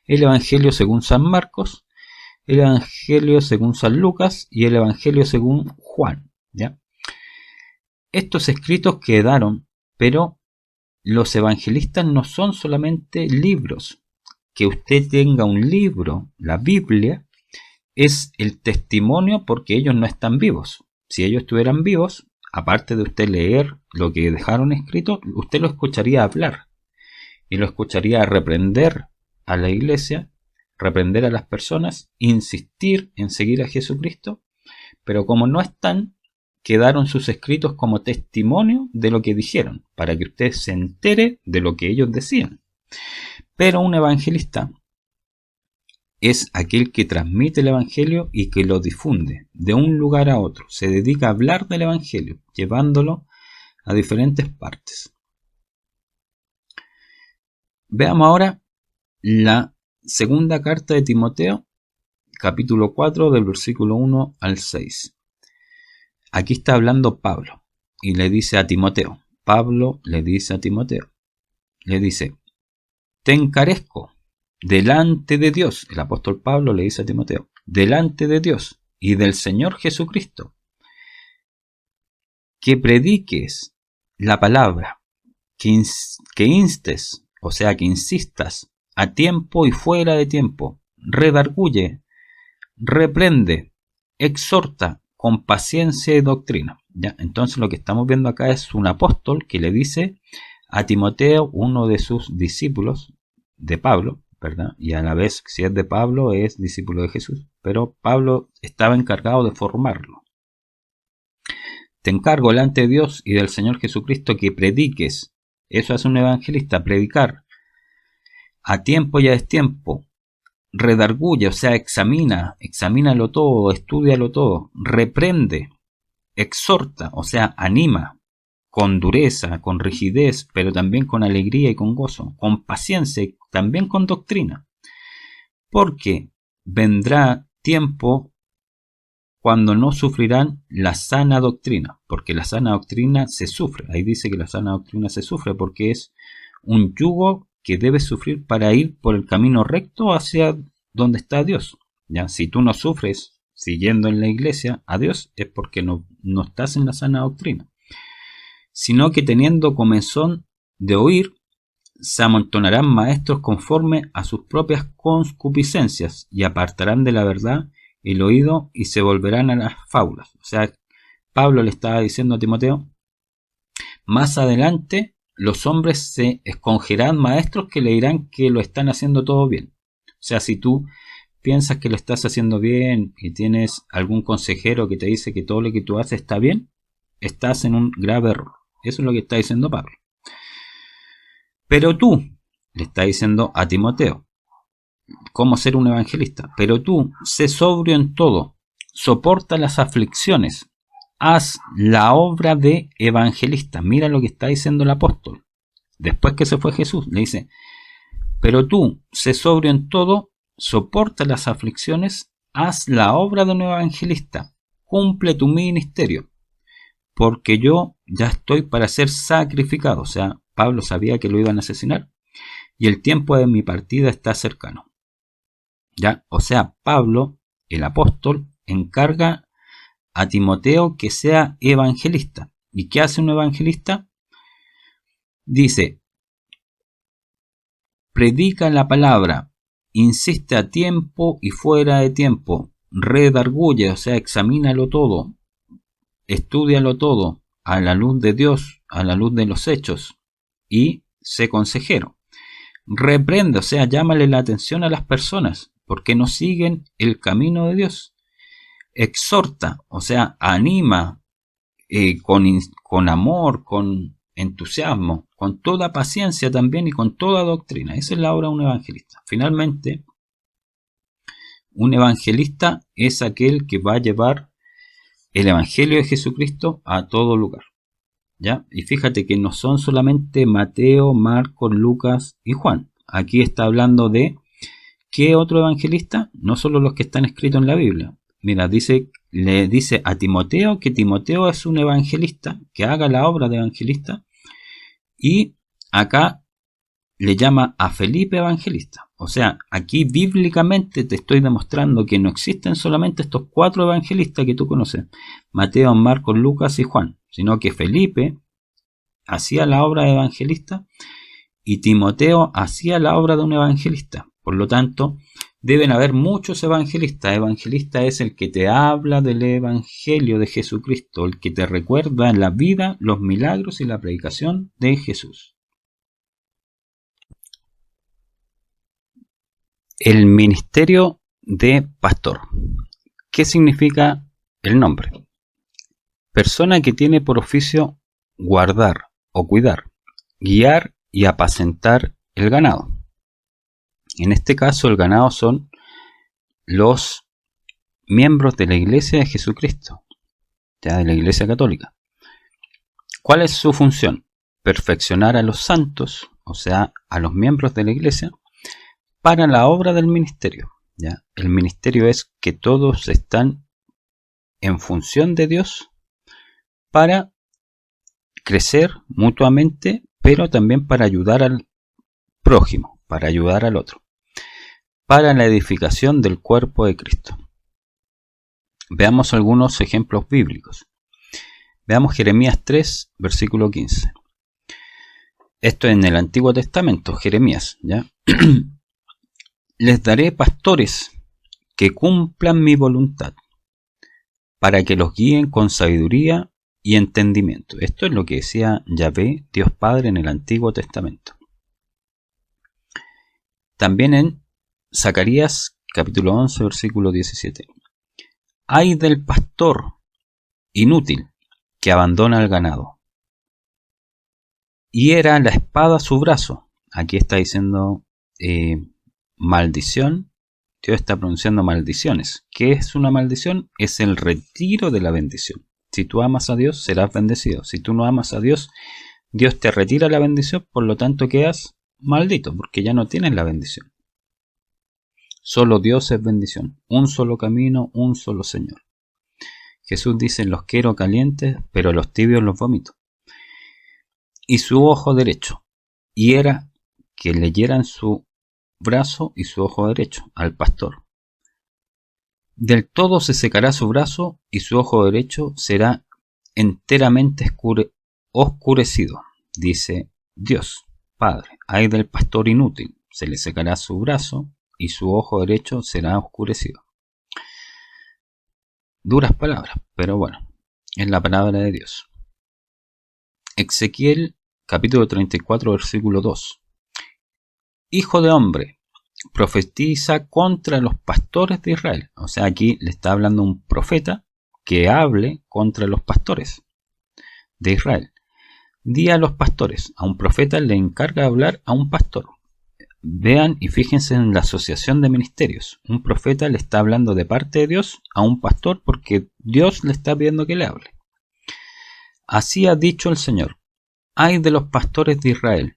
el Evangelio según San Marcos, el Evangelio según San Lucas y el Evangelio según Juan. ¿Ya? Estos escritos quedaron, pero los evangelistas no son solamente libros. Que usted tenga un libro, la Biblia, es el testimonio porque ellos no están vivos. Si ellos estuvieran vivos, aparte de usted leer lo que dejaron escrito, usted lo escucharía hablar y lo escucharía reprender a la iglesia, reprender a las personas, insistir en seguir a Jesucristo, pero como no están, quedaron sus escritos como testimonio de lo que dijeron, para que usted se entere de lo que ellos decían. Pero un evangelista es aquel que transmite el evangelio y que lo difunde de un lugar a otro. Se dedica a hablar del evangelio, llevándolo a diferentes partes. Veamos ahora la segunda carta de Timoteo, capítulo 4, del versículo 1 al 6. Aquí está hablando Pablo y le dice a Timoteo. Pablo le dice a Timoteo, le dice: te encarezco delante de Dios. El apóstol Pablo le dice a Timoteo: delante de Dios y del Señor Jesucristo, que prediques la palabra, que instes, o sea, que insistas a tiempo y fuera de tiempo, redarguye, reprende, exhorta con paciencia y doctrina. ¿Ya? Entonces lo que estamos viendo acá es un apóstol que le dice a Timoteo, uno de sus discípulos de Pablo, ¿verdad? Y a la vez, si es de Pablo, es discípulo de Jesús, pero Pablo estaba encargado de formarlo. Te encargo delante de Dios y del Señor Jesucristo que prediques. Eso es un evangelista, predicar a tiempo y a destiempo, redarguye, o sea, examínalo todo, estúdialo todo, reprende, exhorta, o sea, anima, con dureza, con rigidez, pero también con alegría y con gozo, con paciencia y también con doctrina. Porque vendrá tiempo cuando no sufrirán la sana doctrina, porque la sana doctrina se sufre. Ahí dice que la sana doctrina se sufre porque es un yugo que debes sufrir para ir por el camino recto hacia donde está Dios. ¿Ya? Si tú no sufres siguiendo en la iglesia a Dios, es porque no estás en la sana doctrina. Sino que teniendo comezón de oír, se amontonarán maestros conforme a sus propias concupiscencias y apartarán de la verdad el oído y se volverán a las fábulas. O sea, Pablo le estaba diciendo a Timoteo, más adelante los hombres se escogerán maestros que le dirán que lo están haciendo todo bien. O sea, si tú piensas que lo estás haciendo bien y tienes algún consejero que te dice que todo lo que tú haces está bien, estás en un grave error. Eso es lo que está diciendo Pablo. Pero tú, le está diciendo a Timoteo, cómo ser un evangelista. Pero tú, sé sobrio en todo, soporta las aflicciones, haz la obra de evangelista. Mira lo que está diciendo el apóstol. Después que se fue Jesús, le dice, pero tú, sé sobrio en todo, soporta las aflicciones, haz la obra de un evangelista, cumple tu ministerio, porque yo ya estoy para ser sacrificado. O sea, Pablo sabía que lo iban a asesinar y el tiempo de mi partida está cercano. ¿Ya? O sea, Pablo, el apóstol, encarga a Timoteo que sea evangelista. ¿Y qué hace un evangelista? Dice, predica la palabra, insiste a tiempo y fuera de tiempo, redarguye, o sea, examínalo todo, estúdialo todo, a la luz de Dios, a la luz de los hechos, y sé consejero. Reprende, o sea, llámale la atención a las personas, porque no siguen el camino de Dios. Exhorta, o sea, anima con amor, con entusiasmo, con toda paciencia también y con toda doctrina. Esa es la obra de un evangelista. Finalmente, un evangelista es aquel que va a llevar el evangelio de Jesucristo a todo lugar. ¿Ya? Y fíjate que no son solamente Mateo, Marcos, Lucas y Juan. Aquí está hablando de ¿qué otro evangelista? No solo los que están escritos en la Biblia. Mira, le dice a Timoteo que Timoteo es un evangelista, que haga la obra de evangelista. Y acá le llama a Felipe evangelista. O sea, aquí bíblicamente te estoy demostrando que no existen solamente estos 4 evangelistas que tú conoces, Mateo, Marcos, Lucas y Juan, sino que Felipe hacía la obra de evangelista y Timoteo hacía la obra de un evangelista. Por lo tanto, deben haber muchos evangelistas. Evangelista es el que te habla del evangelio de Jesucristo, el que te recuerda la vida, los milagros y la predicación de Jesús. El ministerio de pastor. ¿Qué significa el nombre? Persona que tiene por oficio guardar o cuidar, guiar y apacentar el ganado. En este caso el ganado son los miembros de la Iglesia de Jesucristo, ya de la Iglesia Católica. ¿Cuál es su función? Perfeccionar a los santos, o sea, a los miembros de la Iglesia, para la obra del ministerio. ¿Ya? El ministerio es que todos están en función de Dios para crecer mutuamente, pero también para ayudar al prójimo, para ayudar al otro, para la edificación del cuerpo de Cristo. Veamos algunos ejemplos bíblicos. Veamos Jeremías 3, versículo 15. Esto en el Antiguo Testamento, Jeremías, ¿ya? Les daré pastores que cumplan mi voluntad, para que los guíen con sabiduría y entendimiento. Esto es lo que decía Yahvé, Dios Padre, en el Antiguo Testamento. También en Zacarías, capítulo 11, versículo 17. Ay del pastor inútil que abandona el ganado. Hiera la espada su brazo. Aquí está diciendo maldición Dios está pronunciando maldiciones. ¿Qué es una maldición? Es el retiro de la bendición. Si tú amas a Dios, serás bendecido. Si tú no amas a Dios, Dios te retira la bendición, por lo tanto quedas maldito, porque ya no tienes la bendición. Solo Dios es bendición. Un solo camino, un solo Señor. Jesús dice, los quiero calientes, pero los tibios los vomito. Y su ojo derecho. Y era que leyeran su brazo y su ojo derecho al pastor. Del todo se secará su brazo y su ojo derecho será enteramente oscurecido, dice Dios, Padre. Ay del pastor inútil, se le secará su brazo y su ojo derecho será oscurecido. Duras palabras, pero bueno, es la palabra de Dios. Ezequiel capítulo 34 versículo 2. Hijo de hombre, profetiza contra los pastores de Israel. O sea, aquí le está hablando un profeta que hable contra los pastores de Israel. Di a los pastores, a un profeta le encarga hablar a un pastor. Vean y fíjense en la asociación de ministerios. Un profeta le está hablando de parte de Dios a un pastor porque Dios le está pidiendo que le hable. Así ha dicho el Señor: ay de los pastores de Israel,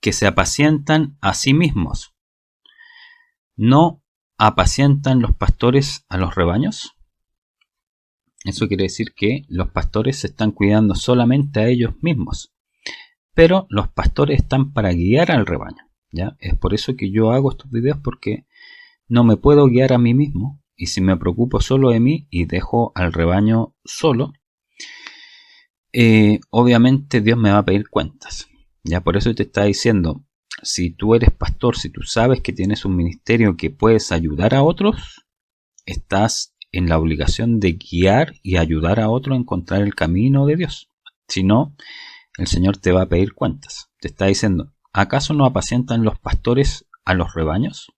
que se apacientan a sí mismos. ¿No apacientan los pastores a los rebaños? Eso quiere decir que los pastores se están cuidando solamente a ellos mismos. Pero los pastores están para guiar al rebaño, ¿ya? Es por eso que yo hago estos videos, porque no me puedo guiar a mí mismo. Y si me preocupo solo de mí y dejo al rebaño solo, obviamente Dios me va a pedir cuentas. Ya por eso te está diciendo, si tú eres pastor, si tú sabes que tienes un ministerio que puedes ayudar a otros, estás en la obligación de guiar y ayudar a otros a encontrar el camino de Dios. Si no, el Señor te va a pedir cuentas. Te está diciendo, ¿acaso no apacientan los pastores a los rebaños?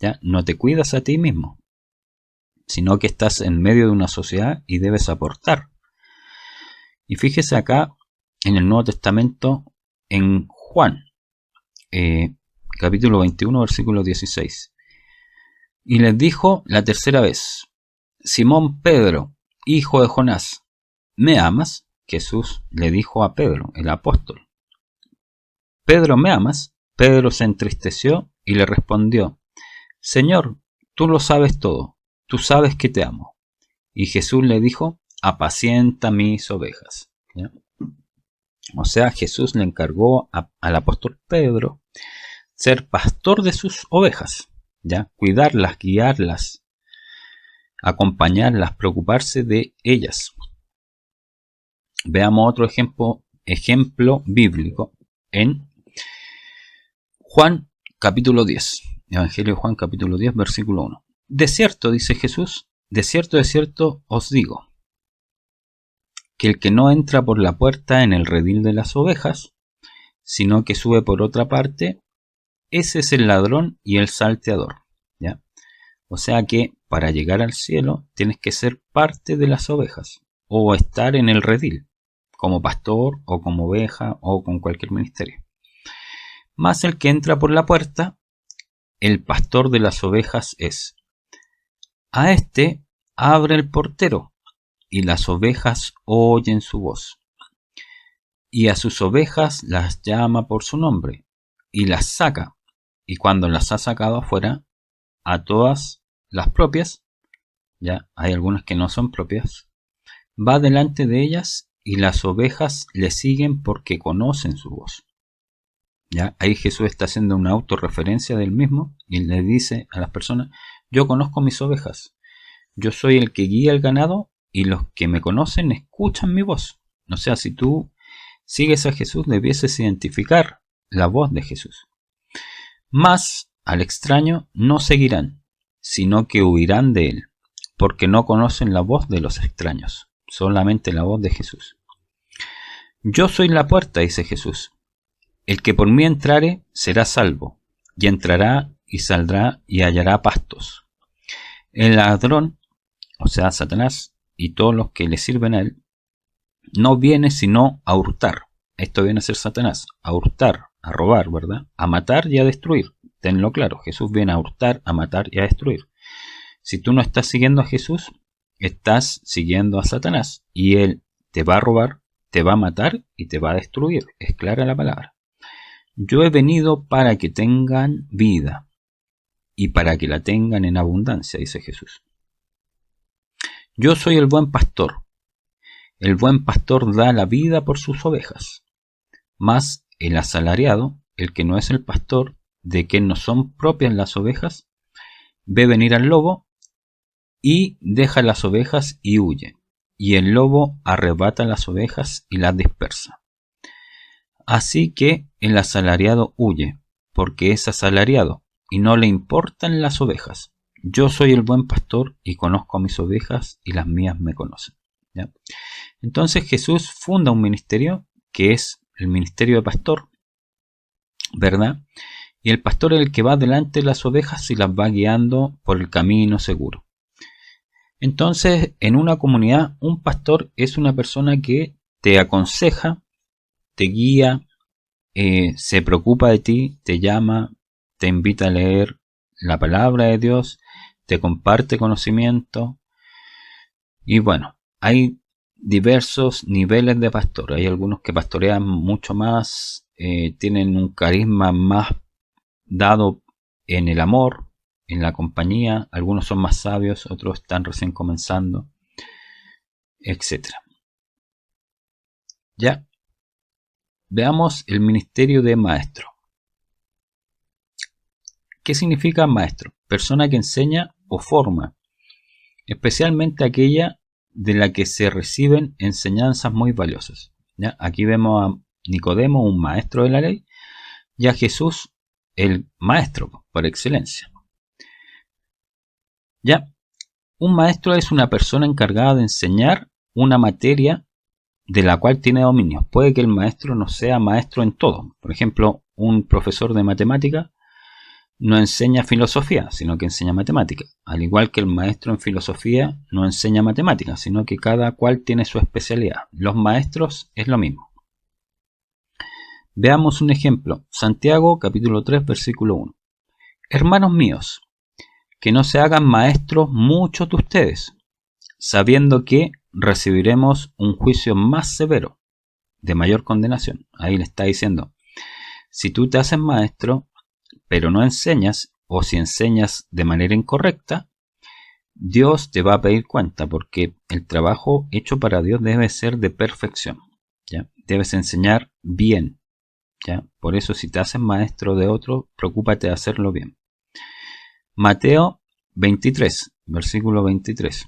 ¿Ya? No te cuidas a ti mismo, sino que estás en medio de una sociedad y debes aportar. Y fíjese acá en el Nuevo Testamento, en Juan, capítulo 21, versículo 16. Y les dijo la tercera vez: Simón Pedro, hijo de Jonás, ¿me amas? Jesús le dijo a Pedro, el apóstol: Pedro, ¿me amas? Pedro se entristeció y le respondió: Señor, tú lo sabes todo, tú sabes que te amo. Y Jesús le dijo: apacienta mis ovejas. ¿Ya? O sea, Jesús le encargó al apóstol Pedro ser pastor de sus ovejas, ¿ya? Cuidarlas, guiarlas, acompañarlas, preocuparse de ellas. Veamos otro ejemplo bíblico en Juan capítulo 10. Evangelio de Juan capítulo 10, versículo 1. De cierto, dice Jesús, de cierto os digo, que el que no entra por la puerta en el redil de las ovejas, sino que sube por otra parte, ese es el ladrón y el salteador. ¿Ya? O sea que para llegar al cielo tienes que ser parte de las ovejas, o estar en el redil, como pastor, o como oveja, o con cualquier ministerio. Más el que entra por la puerta, el pastor de las ovejas es. A este abre el portero, y las ovejas oyen su voz. Y a sus ovejas las llama por su nombre, y las saca. Y cuando las ha sacado afuera, a todas las propias, ya hay algunas que no son propias, va delante de ellas, y las ovejas le siguen porque conocen su voz. Ya ahí Jesús está haciendo una autorreferencia del mismo, y le dice a las personas: yo conozco mis ovejas, yo soy el que guía el ganado, y los que me conocen escuchan mi voz. O sea, si tú sigues a Jesús, debieses identificar la voz de Jesús. Mas al extraño no seguirán, sino que huirán de él, porque no conocen la voz de los extraños, solamente la voz de Jesús. Yo soy la puerta, dice Jesús. El que por mí entrare será salvo, y entrará y saldrá y hallará pastos. El ladrón, o sea, Satanás, y todos los que le sirven a él, no viene sino a hurtar. Esto viene a ser Satanás, a hurtar, a robar, ¿verdad? A matar y a destruir. Tenlo claro, Jesús viene a hurtar, a matar y a destruir. Si tú no estás siguiendo a Jesús, estás siguiendo a Satanás y él te va a robar, te va a matar y te va a destruir. Es clara la palabra. Yo he venido para que tengan vida y para que la tengan en abundancia, dice Jesús. Yo soy el buen pastor. El buen pastor da la vida por sus ovejas. Mas el asalariado, el que no es el pastor, de quien no son propias las ovejas, ve venir al lobo y deja las ovejas y huye. Y el lobo arrebata las ovejas y las dispersa. Así que el asalariado huye, porque es asalariado, y no le importan las ovejas. Yo soy el buen pastor y conozco a mis ovejas y las mías me conocen. ¿Ya? Entonces Jesús funda un ministerio que es el ministerio de pastor, ¿verdad? Y el pastor es el que va delante de las ovejas y las va guiando por el camino seguro. Entonces, en una comunidad, un pastor es una persona que te aconseja, te guía, se preocupa de ti, te llama, te invita a leer la palabra de Dios, te comparte conocimiento. Y bueno, hay diversos niveles de pastor. Hay algunos que pastorean mucho más, tienen un carisma más dado en el amor, en la compañía. Algunos son más sabios, otros están recién comenzando, etc. Ya, veamos el ministerio de maestro. ¿Qué significa maestro? Persona que enseña o forma, especialmente aquella de la que se reciben enseñanzas muy valiosas. ¿Ya? Aquí vemos a Nicodemo, un maestro de la ley, y a Jesús, el maestro por excelencia. ¿Ya? Un maestro es una persona encargada de enseñar una materia de la cual tiene dominio. Puede que el maestro no sea maestro en todo. Por ejemplo, un profesor de matemática no enseña filosofía, sino que enseña matemática. Al igual que el maestro en filosofía no enseña matemática, sino que cada cual tiene su especialidad. Los maestros es lo mismo. Veamos un ejemplo. Santiago capítulo 3 versículo 1. Hermanos míos, que no se hagan maestros muchos de ustedes, sabiendo que recibiremos un juicio más severo, de mayor condenación. Ahí le está diciendo, si tú te haces maestro, pero no enseñas, o si enseñas de manera incorrecta, Dios te va a pedir cuenta, porque el trabajo hecho para Dios debe ser de perfección. ¿Ya? Debes enseñar bien. ¿Ya? Por eso, si te haces maestro de otro, preocúpate de hacerlo bien. Mateo 23, versículo 23.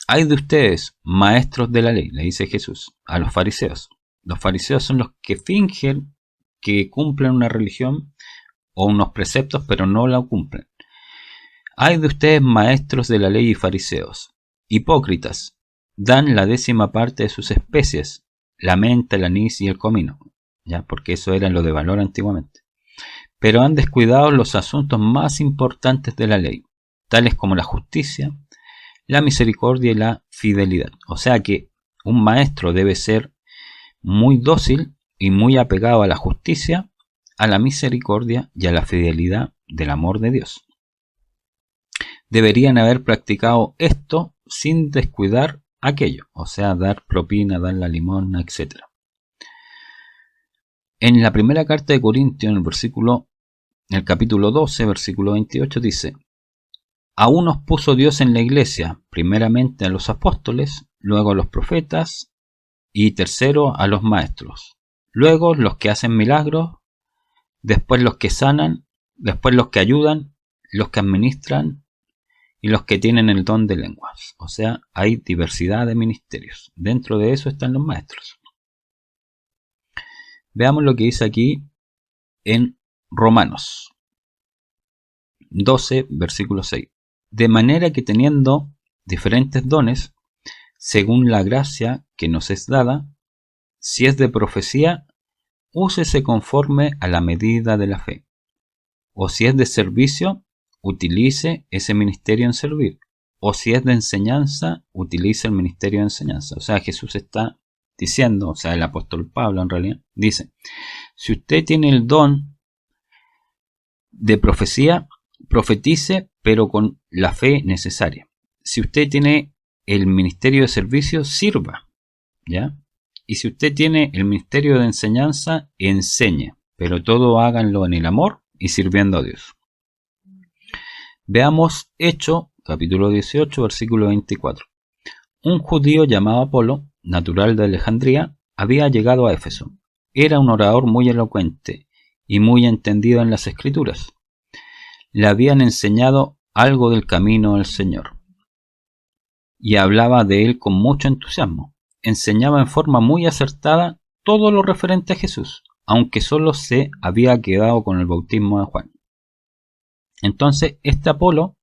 Hay de ustedes, maestros de la ley, le dice Jesús a los fariseos. Los fariseos son los que fingen que cumplen una religión o unos preceptos, pero no la cumplen. Hay de ustedes, maestros de la ley y fariseos, hipócritas, dan la 10ª parte de sus especies, la menta, el anís y el comino, ¿ya? Porque eso era lo de valor antiguamente. Pero han descuidado los asuntos más importantes de la ley, tales como la justicia, la misericordia y la fidelidad. O sea que un maestro debe ser muy dócil y muy apegado a la justicia, a la misericordia y a la fidelidad del amor de Dios. Deberían haber practicado esto sin descuidar aquello, o sea, dar propina, dar la limosna, etc. En la primera carta de Corintios, en el capítulo 12, versículo 28, dice: a unos puso Dios en la iglesia, primeramente a los apóstoles, luego a los profetas y tercero a los maestros, luego los que hacen milagros, después los que sanan, después los que ayudan, los que administran y los que tienen el don de lenguas. O sea, hay diversidad de ministerios. Dentro de eso están los maestros. Veamos lo que dice aquí en Romanos 12, versículo 6. De manera que teniendo diferentes dones, según la gracia que nos es dada, si es de profecía, úsese conforme a la medida de la fe. O si es de servicio, utilice ese ministerio en servir. O si es de enseñanza, utilice el ministerio de enseñanza. O sea, Jesús está diciendo, o sea, el apóstol Pablo en realidad, dice, si usted tiene el don de profecía, profetice, pero con la fe necesaria. Si usted tiene el ministerio de servicio, sirva, ¿ya? Y si usted tiene el ministerio de enseñanza, enseñe, pero todo háganlo en el amor y sirviendo a Dios. Veamos Hechos, capítulo 18, versículo 24. Un judío llamado Apolo, natural de Alejandría, había llegado a Éfeso. Era un orador muy elocuente y muy entendido en las Escrituras. Le habían enseñado algo del camino del Señor y hablaba de él con mucho entusiasmo. Enseñaba en forma muy acertada todo lo referente a Jesús, aunque solo se había quedado con el bautismo de Juan. Entonces, este Apolo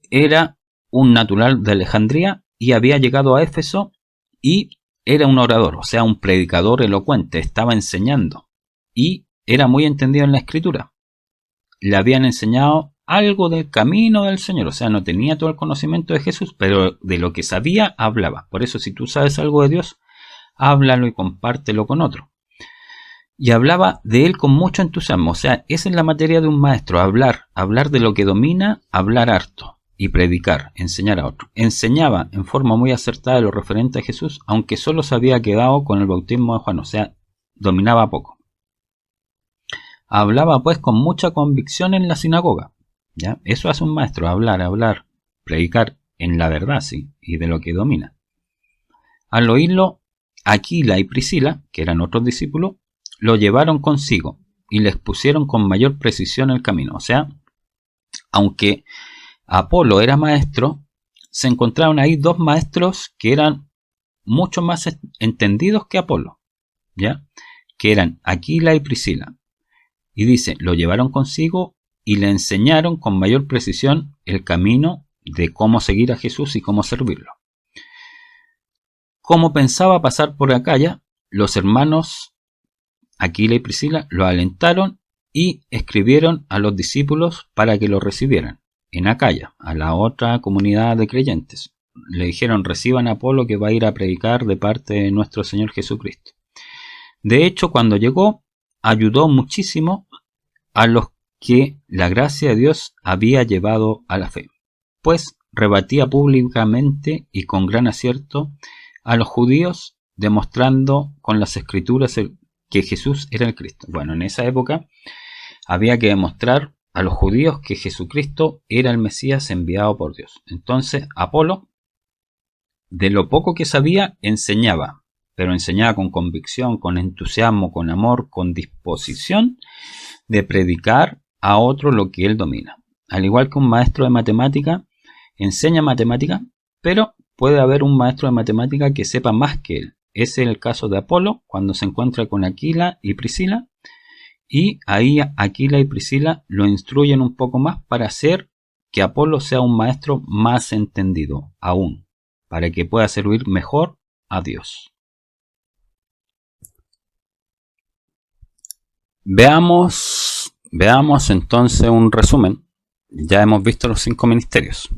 era un natural de Alejandría y había llegado a Éfeso y era un orador, o sea, un predicador elocuente, estaba enseñando y era muy entendido en la Escritura. Le habían enseñado algo del camino del Señor, o sea, no tenía todo el conocimiento de Jesús, pero de lo que sabía, hablaba. Por eso, si tú sabes algo de Dios, háblalo y compártelo con otro. Y hablaba de él con mucho entusiasmo, o sea, esa es la materia de un maestro, hablar de lo que domina, hablar harto y predicar, enseñar a otro. Enseñaba en forma muy acertada de lo referente a Jesús, aunque solo se había quedado con el bautismo de Juan, o sea, dominaba poco. Hablaba pues con mucha convicción en la sinagoga, ¿ya? Eso hace un maestro, hablar, predicar en la verdad, sí, y de lo que domina. Al oírlo, Aquila y Priscila, que eran otros discípulos, lo llevaron consigo y le expusieron con mayor precisión el camino. O sea, aunque Apolo era maestro, se encontraron ahí dos maestros que eran mucho más entendidos que Apolo, ¿ya? Que eran Aquila y Priscila. Y dice, lo llevaron consigo y le enseñaron con mayor precisión el camino de cómo seguir a Jesús y cómo servirlo. Como pensaba pasar por Acaya, los hermanos Aquila y Priscila lo alentaron y escribieron a los discípulos para que lo recibieran en Acaya, a la otra comunidad de creyentes. Le dijeron, reciban a Apolo que va a ir a predicar de parte de nuestro Señor Jesucristo. De hecho, cuando llegó, ayudó muchísimo a los que la gracia de Dios había llevado a la fe, pues rebatía públicamente y con gran acierto a los judíos, demostrando con las escrituras que Jesús era el Cristo. Bueno, en esa época había que demostrar a los judíos que Jesucristo era el Mesías enviado por Dios. Entonces Apolo, de lo poco que sabía, enseñaba, pero enseñaba con convicción, con entusiasmo, con amor, con disposición de predicar a otro lo que él domina. Al igual que un maestro de matemática enseña matemática, pero puede haber un maestro de matemática que sepa más que él. Ese es el caso de Apolo cuando se encuentra con Aquila y Priscila, y ahí Aquila y Priscila lo instruyen un poco más para hacer que Apolo sea un maestro más entendido aún, para que pueda servir mejor a Dios. Veamos entonces un resumen. Ya hemos visto los 5 ministerios.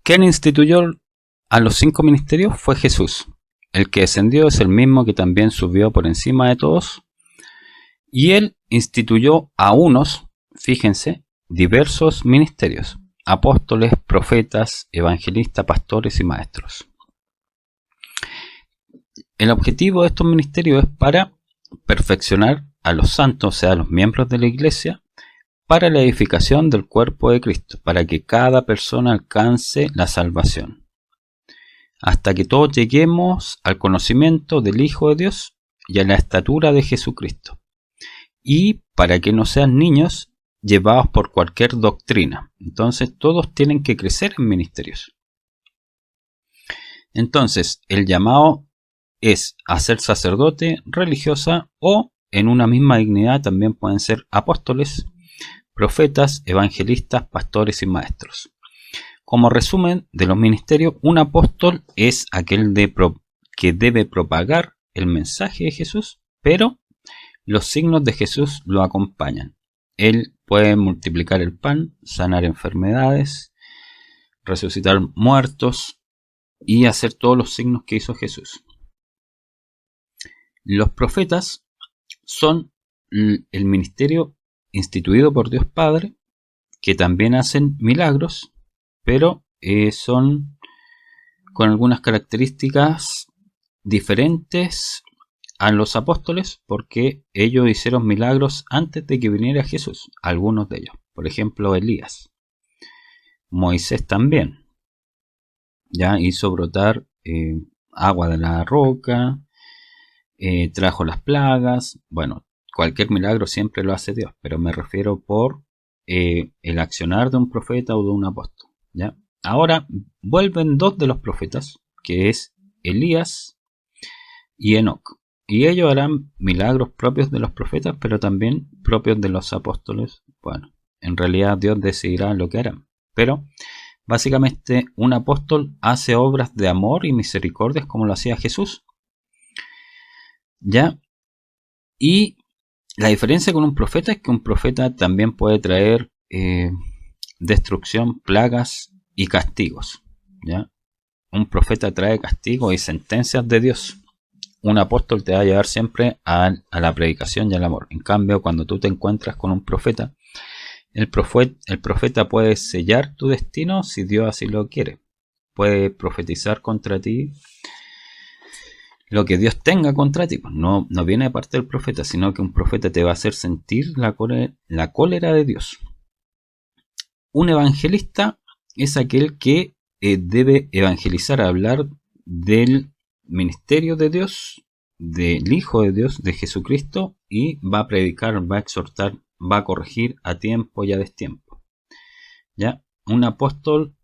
¿Quién instituyó a los 5 ministerios? Fue Jesús. El que descendió es el mismo que también subió por encima de todos. Y él instituyó a unos, fíjense, diversos ministerios: apóstoles, profetas, evangelistas, pastores y maestros. El objetivo de estos ministerios es para perfeccionar a los santos, o sea, a los miembros de la iglesia, para la edificación del cuerpo de Cristo, para que cada persona alcance la salvación, hasta que todos lleguemos al conocimiento del Hijo de Dios y a la estatura de Jesucristo, y para que no sean niños llevados por cualquier doctrina. Entonces todos tienen que crecer en ministerios. Entonces el llamado es a ser sacerdote, religiosa, o en una misma dignidad también pueden ser apóstoles, profetas, evangelistas, pastores y maestros. Como resumen de los ministerios, un apóstol es aquel que debe propagar el mensaje de Jesús, pero los signos de Jesús lo acompañan. Él puede multiplicar el pan, sanar enfermedades, resucitar muertos y hacer todos los signos que hizo Jesús. Los profetas son el ministerio instituido por Dios Padre, que también hacen milagros, pero son con algunas características diferentes a los apóstoles, porque ellos hicieron milagros antes de que viniera Jesús, algunos de ellos. Por ejemplo, Elías. Moisés también. Ya hizo brotar agua de la roca, trajo las plagas. Bueno, cualquier milagro siempre lo hace Dios, pero me refiero por el accionar de un profeta o de un apóstol. ¿Ya? Ahora vuelven dos de los profetas, que es Elías y Enoc. Y ellos harán milagros propios de los profetas, pero también propios de los apóstoles. Bueno, en realidad Dios decidirá lo que harán. Pero básicamente un apóstol hace obras de amor y misericordia como lo hacía Jesús. ¿Ya? Y la diferencia con un profeta es que un profeta también puede traer destrucción, plagas y castigos. ¿Ya? Un profeta trae castigos y sentencias de Dios. Un apóstol te va a llevar siempre a la predicación y al amor. En cambio, cuando tú te encuentras con un profeta, el profeta puede sellar tu destino si Dios así lo quiere. Puede profetizar contra ti lo que Dios tenga contra ti. No viene de parte del profeta, sino que un profeta te va a hacer sentir la cólera de Dios. Un evangelista es aquel que debe evangelizar, hablar del ministerio de Dios, del Hijo de Dios, de Jesucristo, y va a predicar, va a exhortar, va a corregir a tiempo y a destiempo. ¿Ya? Un apóstol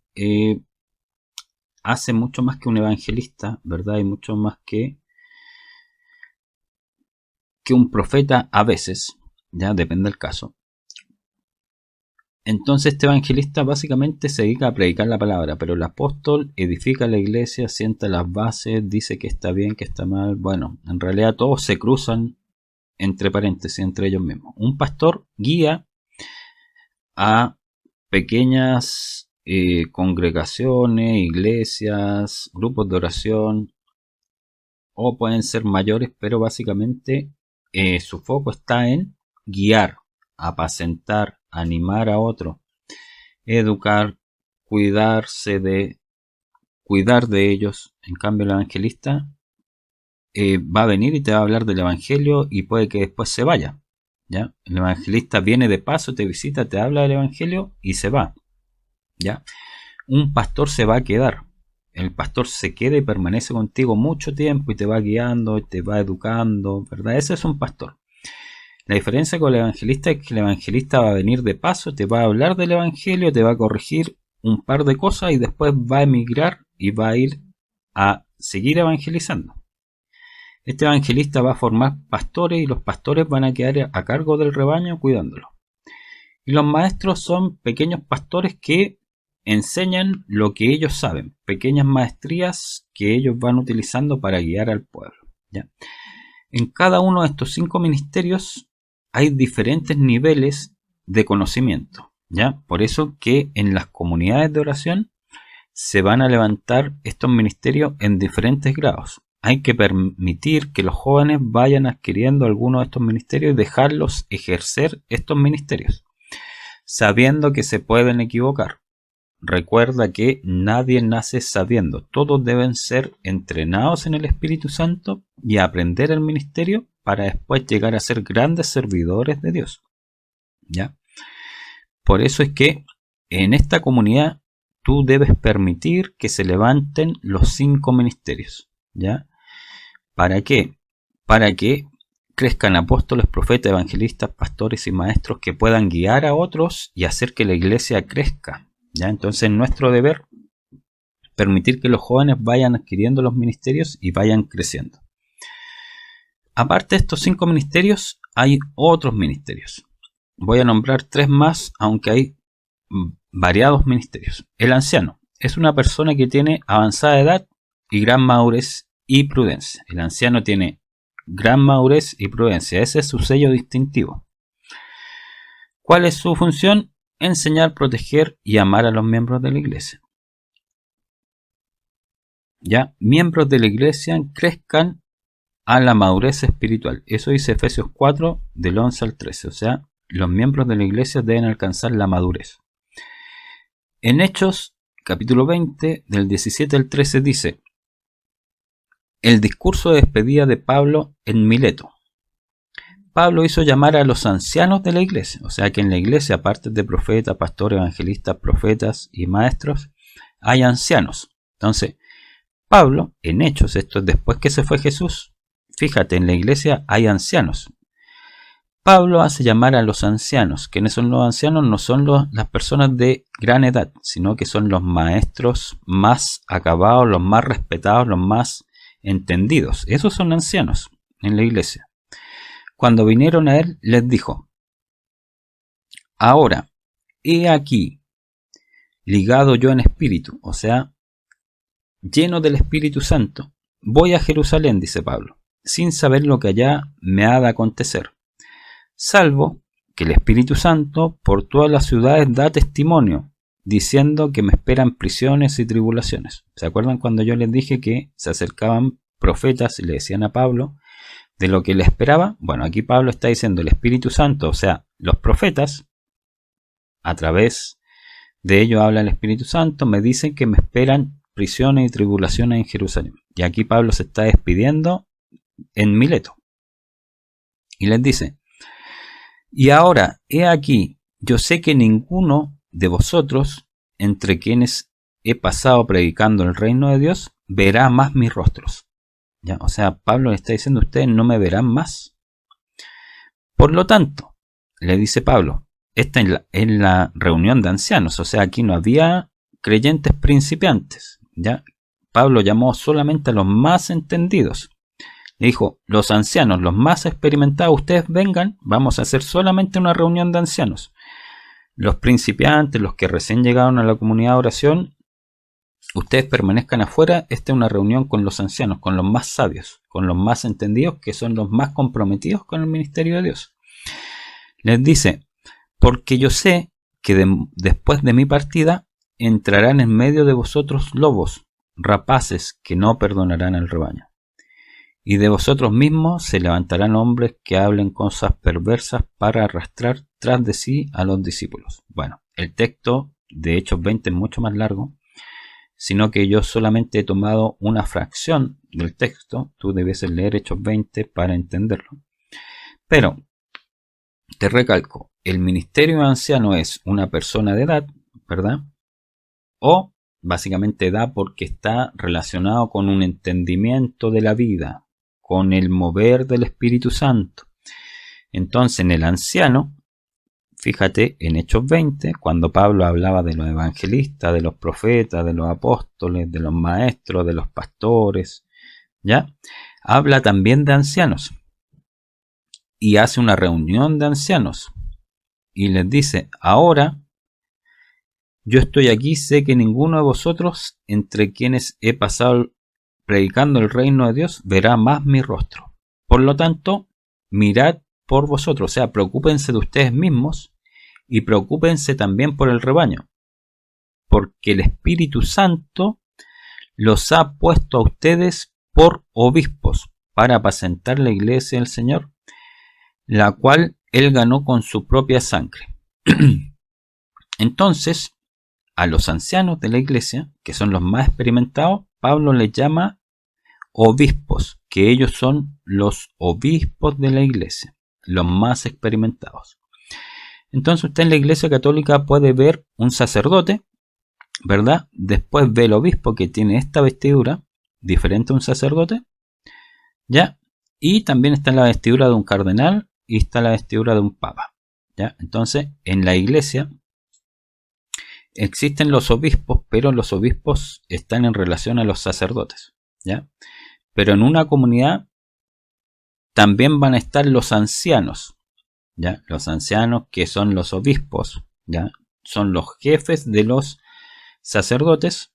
hace mucho más que un evangelista, ¿verdad? Y mucho más que un profeta a veces, ya depende del caso. Entonces este evangelista básicamente se dedica a predicar la palabra, pero el apóstol edifica la iglesia, sienta las bases, dice que está bien, que está mal. Bueno, en realidad todos se cruzan entre paréntesis, entre ellos mismos. Un pastor guía a pequeñas congregaciones, iglesias, grupos de oración, o pueden ser mayores, pero básicamente su foco está en guiar, apacentar, animar a otro, educar, cuidar de ellos. En cambio, el evangelista va a venir y te va a hablar del evangelio y puede que después se vaya. ¿Ya? El evangelista viene de paso, te visita, te habla del evangelio y se va. ¿Ya? Un pastor se va a quedar. El pastor se queda y permanece contigo mucho tiempo y te va guiando, te va educando, ¿verdad? Ese es un pastor. La diferencia con el evangelista es que el evangelista va a venir de paso, te va a hablar del evangelio, te va a corregir un par de cosas y después va a emigrar y va a ir a seguir evangelizando. Este evangelista va a formar pastores y los pastores van a quedar a cargo del rebaño cuidándolo. Y los maestros son pequeños pastores que enseñan lo que ellos saben, pequeñas maestrías que ellos van utilizando para guiar al pueblo. ¿Ya? En cada uno de estos 5 ministerios hay diferentes niveles de conocimiento, ¿ya? Por eso que en las comunidades de oración se van a levantar estos ministerios en diferentes grados. Hay que permitir que los jóvenes vayan adquiriendo algunos de estos ministerios y dejarlos ejercer estos ministerios, sabiendo que se pueden equivocar. Recuerda que nadie nace sabiendo, todos deben ser entrenados en el Espíritu Santo y aprender el ministerio para después llegar a ser grandes servidores de Dios. ¿Ya? Por eso es que en esta comunidad tú debes permitir que se levanten los 5 ministerios. ¿Ya? ¿Para qué? Para que crezcan apóstoles, profetas, evangelistas, pastores y maestros que puedan guiar a otros y hacer que la iglesia crezca. ¿Ya? Entonces nuestro deber permitir que los jóvenes vayan adquiriendo los ministerios y vayan creciendo. Aparte de estos 5 ministerios, hay otros ministerios. Voy a nombrar 3 más, aunque hay variados ministerios. El anciano es una persona que tiene avanzada edad y gran madurez y prudencia. El anciano tiene gran madurez y prudencia. Ese es su sello distintivo. ¿Cuál es su función? Enseñar, proteger y amar a los miembros de la iglesia. Ya, miembros de la iglesia crezcan a la madurez espiritual. Eso dice Efesios 4, del 11 al 13. O sea, los miembros de la iglesia deben alcanzar la madurez. En Hechos, capítulo 20, del 17 al 13 dice: el discurso de despedida de Pablo en Mileto. Pablo hizo llamar a los ancianos de la iglesia, o sea que en la iglesia, aparte de profetas, pastores, evangelistas, profetas y maestros, hay ancianos. Entonces, Pablo, en Hechos, esto es después que se fue Jesús, fíjate, en la iglesia hay ancianos. Pablo hace llamar a los ancianos. ¿Quiénes son los ancianos? No son las personas de gran edad, sino que son los maestros más acabados, los más respetados, los más entendidos. Esos son ancianos en la iglesia. Cuando vinieron a él, les dijo: ahora, he aquí, ligado yo en espíritu, o sea, lleno del Espíritu Santo, voy a Jerusalén, dice Pablo, sin saber lo que allá me ha de acontecer, salvo que el Espíritu Santo por todas las ciudades da testimonio, diciendo que me esperan prisiones y tribulaciones. ¿Se acuerdan cuando yo les dije que se acercaban profetas y le decían a Pablo de lo que le esperaba? Bueno, aquí Pablo está diciendo el Espíritu Santo, o sea, los profetas, a través de ellos habla el Espíritu Santo, me dicen que me esperan prisiones y tribulaciones en Jerusalén. Y aquí Pablo se está despidiendo en Mileto. Y les dice: y ahora, he aquí, yo sé que ninguno de vosotros, entre quienes he pasado predicando el reino de Dios, verá más mis rostros. ¿Ya? O sea, Pablo le está diciendo: ustedes no me verán más. Por lo tanto, le dice Pablo, esta es la reunión de ancianos, o sea, aquí no había creyentes principiantes. ¿Ya? Pablo llamó solamente a los más entendidos. Le dijo: los ancianos, los más experimentados, ustedes vengan, vamos a hacer solamente una reunión de ancianos. Los principiantes, los que recién llegaron a la comunidad de oración, ustedes permanezcan afuera. Esta es una reunión con los ancianos, con los más sabios, con los más entendidos, que son los más comprometidos con el ministerio de Dios. Les dice: porque yo sé que después de mi partida entrarán en medio de vosotros lobos rapaces que no perdonarán al rebaño. Y de vosotros mismos se levantarán hombres que hablen cosas perversas para arrastrar tras de sí a los discípulos. Bueno, el texto de Hechos 20 es mucho más largo, sino que yo solamente he tomado una fracción del texto. Tú debes leer Hechos 20 para entenderlo. Pero, te recalco, el ministerio anciano es una persona de edad, ¿verdad? O básicamente edad porque está relacionado con un entendimiento de la vida, con el mover del Espíritu Santo. Entonces, en el anciano, fíjate, en Hechos 20, cuando Pablo hablaba de los evangelistas, de los profetas, de los apóstoles, de los maestros, de los pastores, ¿ya? Habla también de ancianos. Y hace una reunión de ancianos. Y les dice: ahora, yo estoy aquí, sé que ninguno de vosotros, entre quienes he pasado predicando el reino de Dios, verá más mi rostro. Por lo tanto, mirad por vosotros, o sea, preocúpense de ustedes mismos y preocúpense también por el rebaño, porque el Espíritu Santo los ha puesto a ustedes por obispos para apacentar la iglesia del Señor, la cual él ganó con su propia sangre. Entonces, a los ancianos de la iglesia, que son los más experimentados, Pablo les llama obispos, que ellos son los obispos de la iglesia, los más experimentados. Entonces usted en la iglesia católica puede ver un sacerdote, ¿verdad? Después ve el obispo que tiene esta vestidura, diferente a un sacerdote, ¿ya? Y también está la vestidura de un cardenal y está la vestidura de un papa, ¿ya? Entonces en la iglesia existen los obispos, pero los obispos están en relación a los sacerdotes, ¿ya? Pero en una comunidad también van a estar los ancianos, ¿ya? Los ancianos, que son los obispos, ¿ya? Son los jefes de los sacerdotes,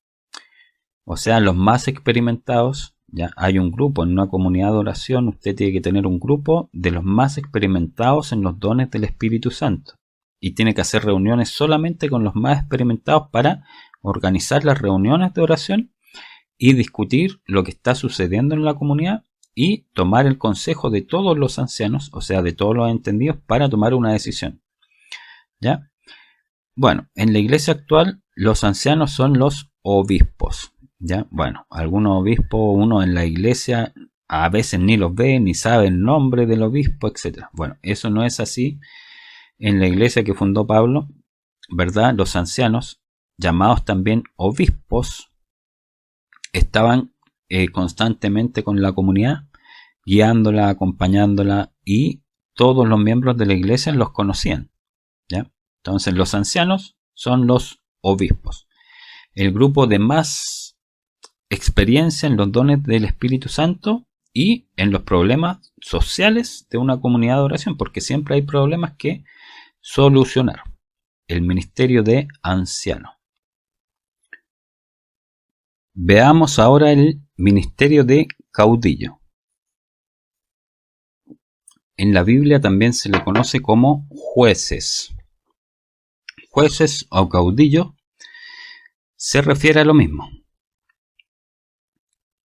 o sea, los más experimentados, ¿ya? Hay un grupo en una comunidad de oración, usted tiene que tener un grupo de los más experimentados en los dones del Espíritu Santo. Y tiene que hacer reuniones solamente con los más experimentados para organizar las reuniones de oración y discutir lo que está sucediendo en la comunidad y tomar el consejo de todos los ancianos, o sea, de todos los entendidos, para tomar una decisión. ¿Ya? Bueno, en la iglesia actual los ancianos son los obispos. ¿Ya? Bueno, algunos obispos, uno en la iglesia a veces ni los ve, ni sabe el nombre del obispo, etc. Bueno, eso no es así en la iglesia que fundó Pablo, ¿verdad? Los ancianos, llamados también obispos, estaban constantemente con la comunidad, guiándola, acompañándola, y todos los miembros de la iglesia los conocían. ¿Ya? Entonces los ancianos son los obispos. El grupo de más experiencia en los dones del Espíritu Santo y en los problemas sociales de una comunidad de oración, porque siempre hay problemas que solucionar. El ministerio de anciano. Veamos ahora el ministerio de caudillo. En la Biblia también se le conoce como jueces. Jueces o caudillo se refiere a lo mismo.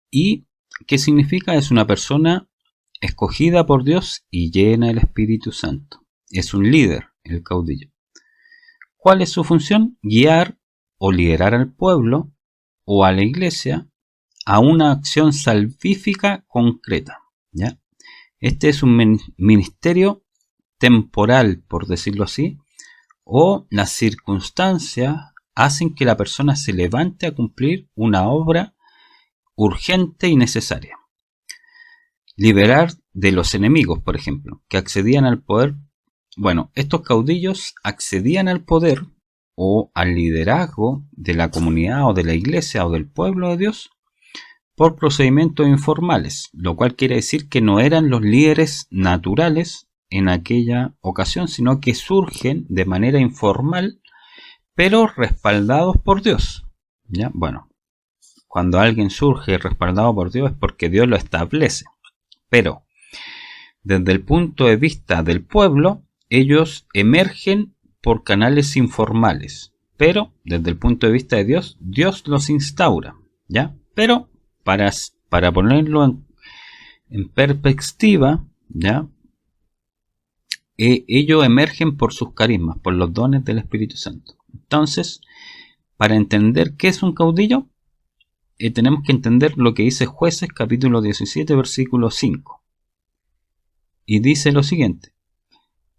¿Y qué significa? Es una persona escogida por Dios y llena del Espíritu Santo. Es un líder, el caudillo. ¿Cuál es su función? Guiar o liderar al pueblo o a la iglesia a una acción salvífica concreta. ¿Ya? Este es un ministerio temporal, por decirlo así, o las circunstancias hacen que la persona se levante a cumplir una obra urgente y necesaria. Liberar de los enemigos, por ejemplo, que accedían al poder. Bueno, estos caudillos accedían al poder o al liderazgo de la comunidad o de la iglesia o del pueblo de Dios por procedimientos informales, lo cual quiere decir que no eran los líderes naturales en aquella ocasión, sino que surgen de manera informal, pero respaldados por Dios. ¿Ya? Bueno, cuando alguien surge respaldado por Dios es porque Dios lo establece, pero desde el punto de vista del pueblo, ellos emergen por canales informales, pero desde el punto de vista de Dios, Dios los instaura, ¿ya? Pero para ponerlo en perspectiva, ¿ya? Ellos emergen por sus carismas, por los dones del Espíritu Santo. Entonces, para entender qué es un caudillo, tenemos que entender lo que dice Jueces capítulo 17, versículo 5. Y dice lo siguiente: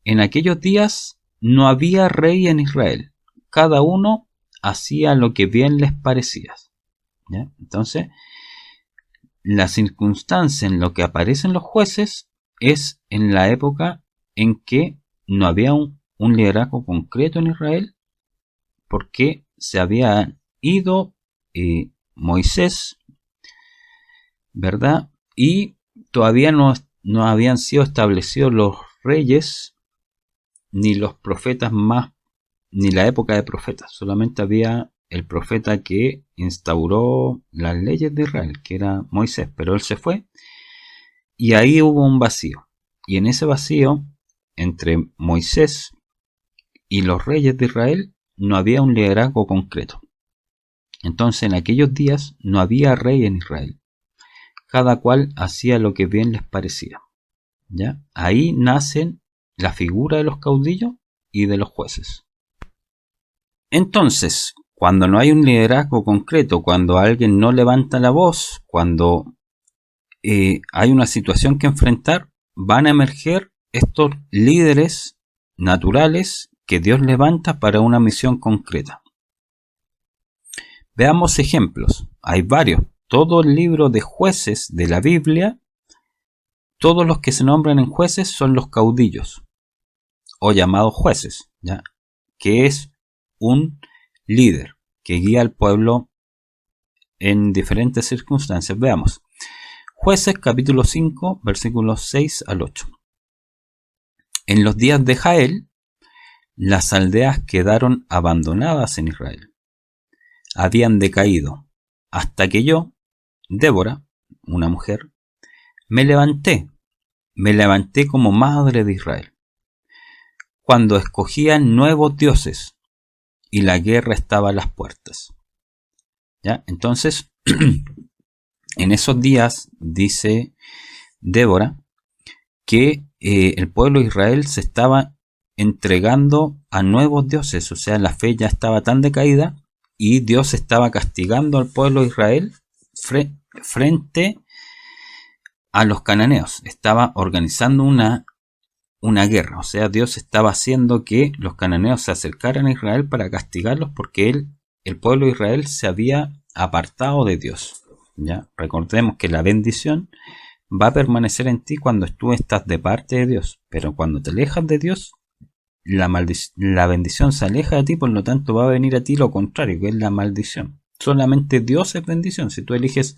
en aquellos días no había rey en Israel, cada uno hacía lo que bien les parecía. ¿Ya? Entonces, la circunstancia en lo que aparecen los jueces es en la época en que no había un liderazgo concreto en Israel, porque se había ido Moisés, ¿verdad? Y todavía no habían sido establecidos los reyes, ni los profetas más, ni la época de profetas. Solamente había el profeta que instauró las leyes de Israel, que era Moisés, pero él se fue y ahí hubo un vacío. Y en ese vacío, entre Moisés y los reyes de Israel, no había un liderazgo concreto. Entonces en aquellos días no había rey en Israel. Cada cual hacía lo que bien les parecía. ¿Ya? Ahí nacen la figura de los caudillos y de los jueces. Entonces, cuando no hay un liderazgo concreto, cuando alguien no levanta la voz, cuando hay una situación que enfrentar, van a emerger estos líderes naturales que Dios levanta para una misión concreta. Veamos ejemplos. Hay varios. Todo el libro de Jueces de la Biblia, todos los que se nombran en jueces son los caudillos o llamados jueces, ¿ya? Que es un líder que guía al pueblo en diferentes circunstancias. Veamos. Jueces capítulo 5, versículos 6 al 8. En los días de Jael, las aldeas quedaron abandonadas en Israel. Habían decaído, hasta que yo, Débora, una mujer, me levanté como madre de Israel, cuando escogían nuevos dioses y la guerra estaba a las puertas. ¿Ya? Entonces, en esos días, dice Débora, que el pueblo de Israel se estaba entregando a nuevos dioses, o sea, la fe ya estaba tan decaída y Dios estaba castigando al pueblo de Israel frente a los cananeos. Estaba organizando una guerra, o sea, Dios estaba haciendo que los cananeos se acercaran a Israel para castigarlos porque el pueblo de Israel se había apartado de Dios. ¿Ya? Recordemos que la bendición va a permanecer en ti cuando tú estás de parte de Dios, pero cuando te alejas de Dios, la bendición se aleja de ti, por lo tanto va a venir a ti lo contrario, que es la maldición. Solamente Dios es bendición. Si tú eliges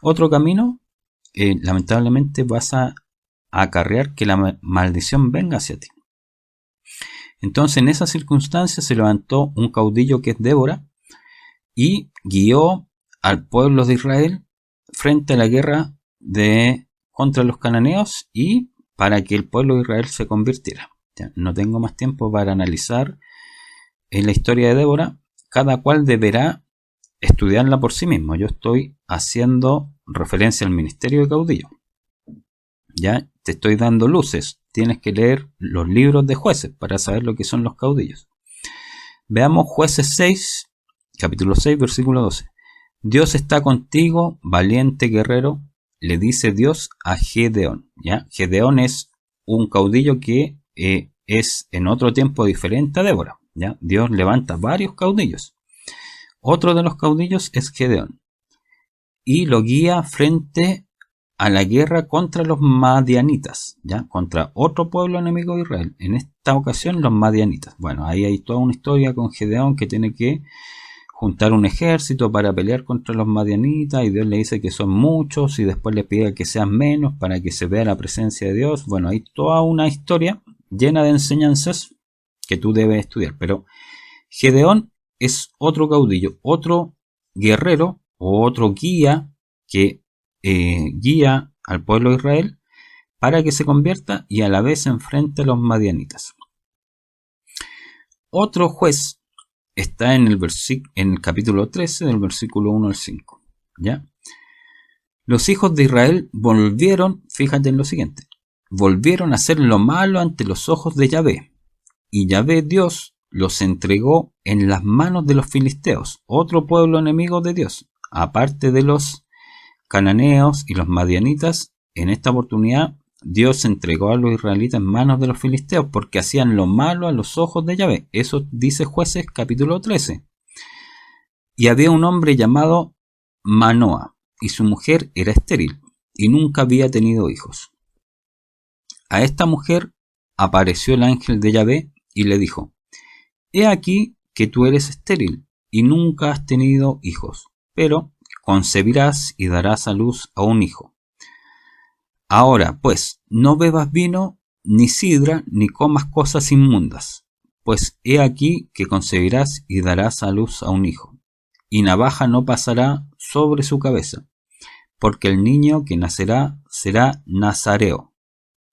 otro camino, lamentablemente vas a acarrear que la maldición venga hacia ti. Entonces, en esa circunstancia se levantó un caudillo que es Débora y guió al pueblo de Israel frente a la guerra contra los cananeos y para que el pueblo de Israel se convirtiera. Ya, no tengo más tiempo para analizar la historia de Débora. Cada cual deberá estudiarla por sí mismo. Yo estoy haciendo referencia al ministerio de caudillo. Ya te estoy dando luces. Tienes que leer los libros de Jueces para saber lo que son los caudillos. Veamos Jueces 6, capítulo 6, versículo 12. Dios está contigo, valiente guerrero, le dice Dios a Gedeón. ¿Ya? Gedeón es un caudillo que es en otro tiempo diferente a Débora. ¿Ya? Dios levanta varios caudillos. Otro de los caudillos es Gedeón. Y lo guía frente a la guerra contra los madianitas. ¿Ya? Contra otro pueblo enemigo de Israel. En esta ocasión los madianitas. Bueno, ahí hay toda una historia con Gedeón que tiene que juntar un ejército para pelear contra los madianitas y Dios le dice que son muchos y después le pide que sean menos para que se vea la presencia de Dios. Bueno, hay toda una historia llena de enseñanzas que tú debes estudiar, pero Gedeón es otro caudillo, otro guerrero o otro guía que guía al pueblo de Israel para que se convierta y a la vez se enfrente a los madianitas. Otro juez está en el capítulo 13 del versículo 1 al 5. ¿Ya? Los hijos de Israel volvieron, fíjate en lo siguiente, volvieron a hacer lo malo ante los ojos de Yahvé. Y Yahvé Dios los entregó en las manos de los filisteos, otro pueblo enemigo de Dios. Aparte de los cananeos y los madianitas, en esta oportunidad Dios entregó a los israelitas en manos de los filisteos porque hacían lo malo a los ojos de Yahvé. Eso dice Jueces capítulo 13. Y había un hombre llamado Manoa, y su mujer era estéril, y nunca había tenido hijos. A esta mujer apareció el ángel de Yahvé y le dijo: He aquí que tú eres estéril, y nunca has tenido hijos, pero concebirás y darás a luz a un hijo. Ahora, pues, no bebas vino, ni sidra, ni comas cosas inmundas, pues he aquí que concebirás y darás a luz a un hijo, y navaja no pasará sobre su cabeza, porque el niño que nacerá será nazareo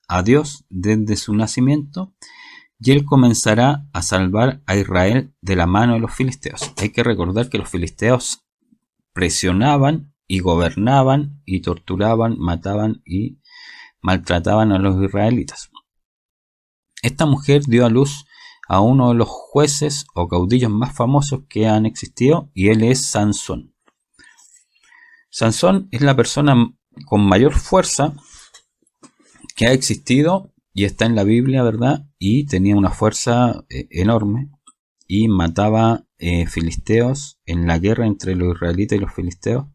a Dios desde su nacimiento, y él comenzará a salvar a Israel de la mano de los filisteos. Hay que recordar que los filisteos presionaban y gobernaban y torturaban, mataban y maltrataban a los israelitas. Esta mujer dio a luz a uno de los jueces o caudillos más famosos que han existido, y él es Sansón. Sansón es la persona con mayor fuerza que ha existido y está en la Biblia, ¿verdad? Y tenía una fuerza enorme y mataba filisteos en la guerra entre los israelitas y los filisteos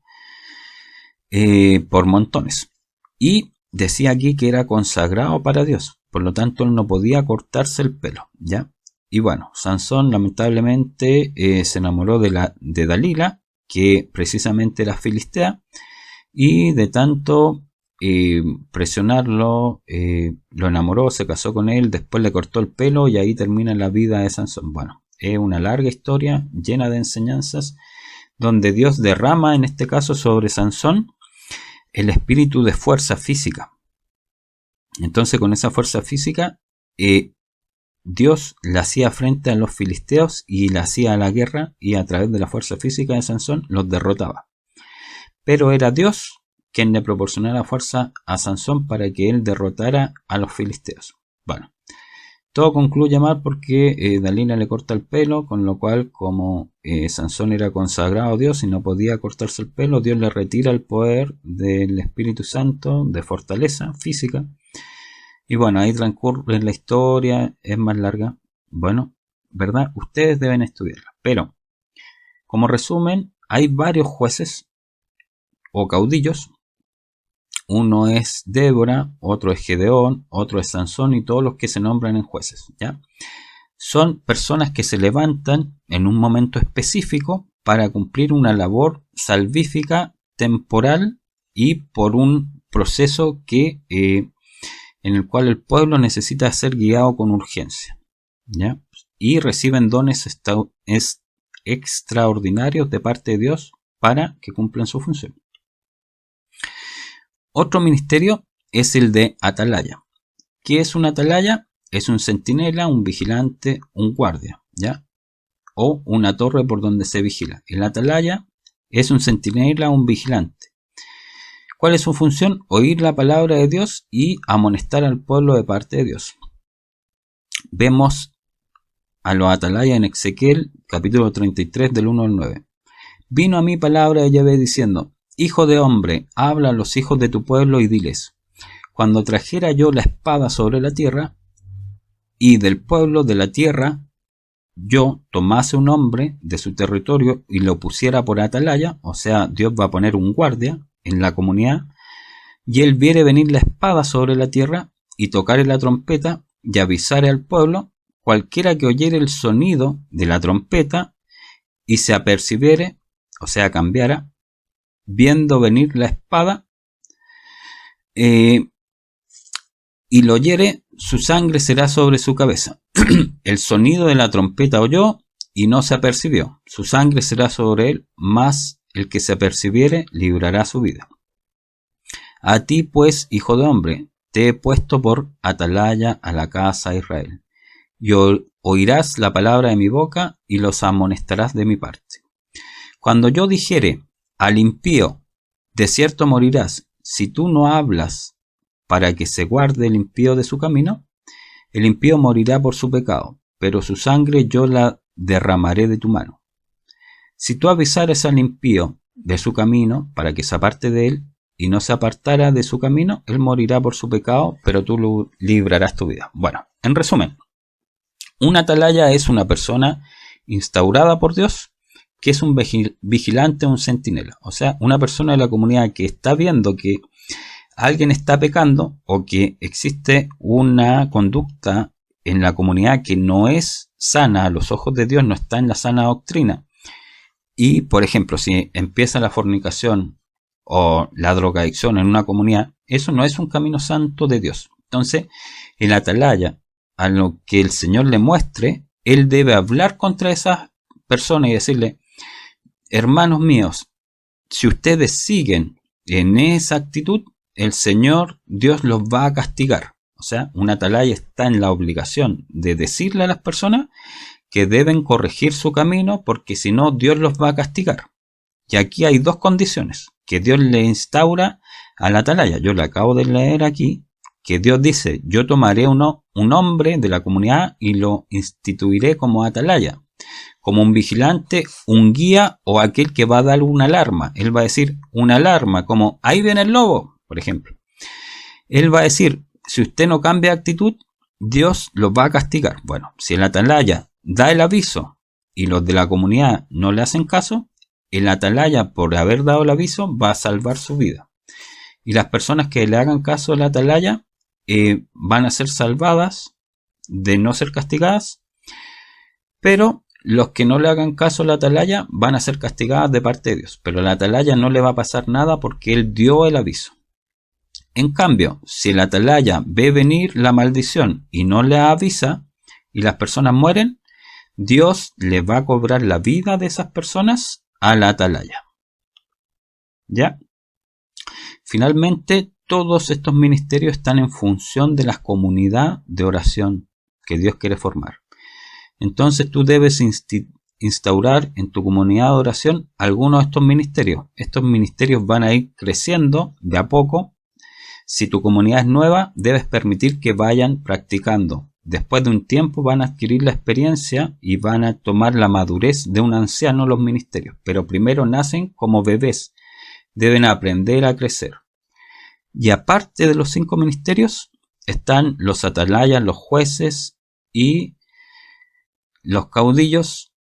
por montones. Y decía aquí que era consagrado para Dios, por lo tanto él no podía cortarse el pelo, ¿ya? Y bueno, Sansón lamentablemente se enamoró de Dalila, que precisamente era filistea, y de tanto presionarlo, lo enamoró, se casó con él, después le cortó el pelo y ahí termina la vida de Sansón. Bueno, es una larga historia llena de enseñanzas donde Dios derrama en este caso sobre Sansón el espíritu de fuerza física. Entonces con esa fuerza física Dios le hacía frente a los filisteos y le hacía la guerra, y a través de la fuerza física de Sansón los derrotaba. Pero era Dios quien le proporcionara fuerza a Sansón para que él derrotara a los filisteos. Bueno, todo concluye mal porque Dalila le corta el pelo, con lo cual, como Sansón era consagrado a Dios y no podía cortarse el pelo, Dios le retira el poder del Espíritu Santo de fortaleza física. Y bueno, ahí transcurre la historia, es más larga. Bueno, ¿verdad? Ustedes deben estudiarla. Pero, como resumen, hay varios jueces o caudillos. Uno es Débora, otro es Gedeón, otro es Sansón y todos los que se nombran en jueces, ¿ya? Son personas que se levantan en un momento específico para cumplir una labor salvífica temporal y por un proceso que, en el cual el pueblo necesita ser guiado con urgencia, ¿ya? Y reciben dones extraordinarios de parte de Dios para que cumplan su función. Otro ministerio es el de atalaya. ¿Qué es un atalaya? Es un centinela, un vigilante, un guardia, ¿ya? O una torre por donde se vigila. El atalaya es un centinela, un vigilante. ¿Cuál es su función? Oír la palabra de Dios y amonestar al pueblo de parte de Dios. Vemos a los atalayas en Ezequiel, capítulo 33, del 1 al 9. Vino a mí palabra de Yahvé diciendo: Hijo de hombre, habla a los hijos de tu pueblo y diles: cuando trajera yo la espada sobre la tierra, y del pueblo de la tierra yo tomase un hombre de su territorio y lo pusiera por atalaya, o sea, Dios va a poner un guardia en la comunidad, y él viere venir la espada sobre la tierra, y tocare la trompeta, y avisare al pueblo, cualquiera que oyere el sonido de la trompeta, y se apercibiere, o sea, cambiara, viendo venir la espada, y lo oyere, su sangre será sobre su cabeza. El sonido de la trompeta oyó y no se apercibió. Su sangre será sobre él, mas el que se apercibiere librará su vida. A ti pues, hijo de hombre, te he puesto por atalaya a la casa de Israel. Y oirás la palabra de mi boca y los amonestarás de mi parte. Cuando yo dijere al impío: de cierto morirás, si tú no hablas para que se guarde el impío de su camino, el impío morirá por su pecado, pero su sangre yo la derramaré de tu mano. Si tú avisares al impío de su camino para que se aparte de él, y no se apartara de su camino, él morirá por su pecado, pero tú librarás tu vida. Bueno, en resumen, un atalaya es una persona instaurada por Dios, que es un vigilante, un centinela. O sea, una persona de la comunidad que está viendo que alguien está pecando o que existe una conducta en la comunidad que no es sana a los ojos de Dios, no está en la sana doctrina. Y, por ejemplo, si empieza la fornicación o la drogadicción en una comunidad, eso no es un camino santo de Dios. Entonces, el atalaya, a lo que el Señor le muestre, él debe hablar contra esas personas y decirle: hermanos míos, si ustedes siguen en esa actitud, el Señor Dios los va a castigar. O sea, un atalaya está en la obligación de decirle a las personas que deben corregir su camino, porque si no, Dios los va a castigar. Y aquí hay dos condiciones que Dios le instaura al atalaya. Yo le acabo de leer aquí que Dios dice: yo tomaré un hombre de la comunidad y lo instituiré como atalaya, como un vigilante, un guía o aquel que va a dar una alarma. Él va a decir una alarma, como ahí viene el lobo, por ejemplo. Él va a decir: si usted no cambia de actitud, Dios los va a castigar. Bueno, si el atalaya da el aviso y los de la comunidad no le hacen caso, el atalaya, por haber dado el aviso, va a salvar su vida. Y las personas que le hagan caso al atalaya van a ser salvadas de no ser castigadas, pero los que no le hagan caso al atalaya van a ser castigadas de parte de Dios. Pero al atalaya no le va a pasar nada porque él dio el aviso. En cambio, si el atalaya ve venir la maldición y no le avisa y las personas mueren, Dios le va a cobrar la vida de esas personas a la atalaya. ¿Ya? Finalmente, todos estos ministerios están en función de la comunidad de oración que Dios quiere formar. Entonces tú debes instaurar en tu comunidad de oración algunos de estos ministerios. Estos ministerios van a ir creciendo de a poco. Si tu comunidad es nueva, debes permitir que vayan practicando. Después de un tiempo van a adquirir la experiencia y van a tomar la madurez de un anciano los ministerios. Pero primero nacen como bebés. Deben aprender a crecer. Y aparte de los 5 ministerios, están los atalayas, los jueces y los caudillos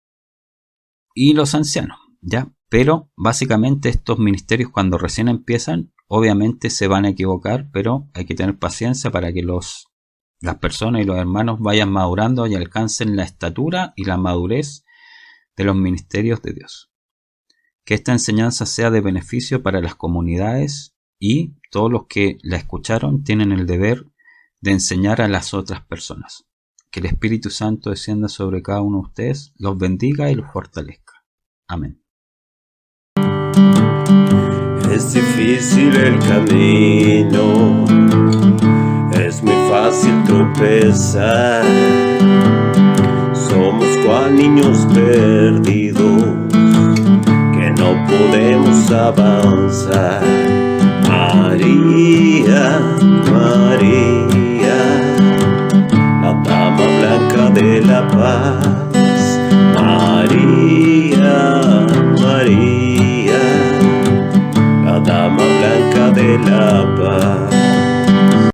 y los ancianos, ¿ya? Pero básicamente estos ministerios cuando recién empiezan, obviamente se van a equivocar, pero hay que tener paciencia para que las personas y los hermanos vayan madurando y alcancen la estatura y la madurez de los ministerios de Dios. Que esta enseñanza sea de beneficio para las comunidades y todos los que la escucharon tienen el deber de enseñar a las otras personas. Que el Espíritu Santo descienda sobre cada uno de ustedes, los bendiga y los fortalezca. Amén. Es difícil el camino, es muy fácil tropezar. Somos cual niños perdidos que no podemos avanzar. María, María, la dama blanca de la paz.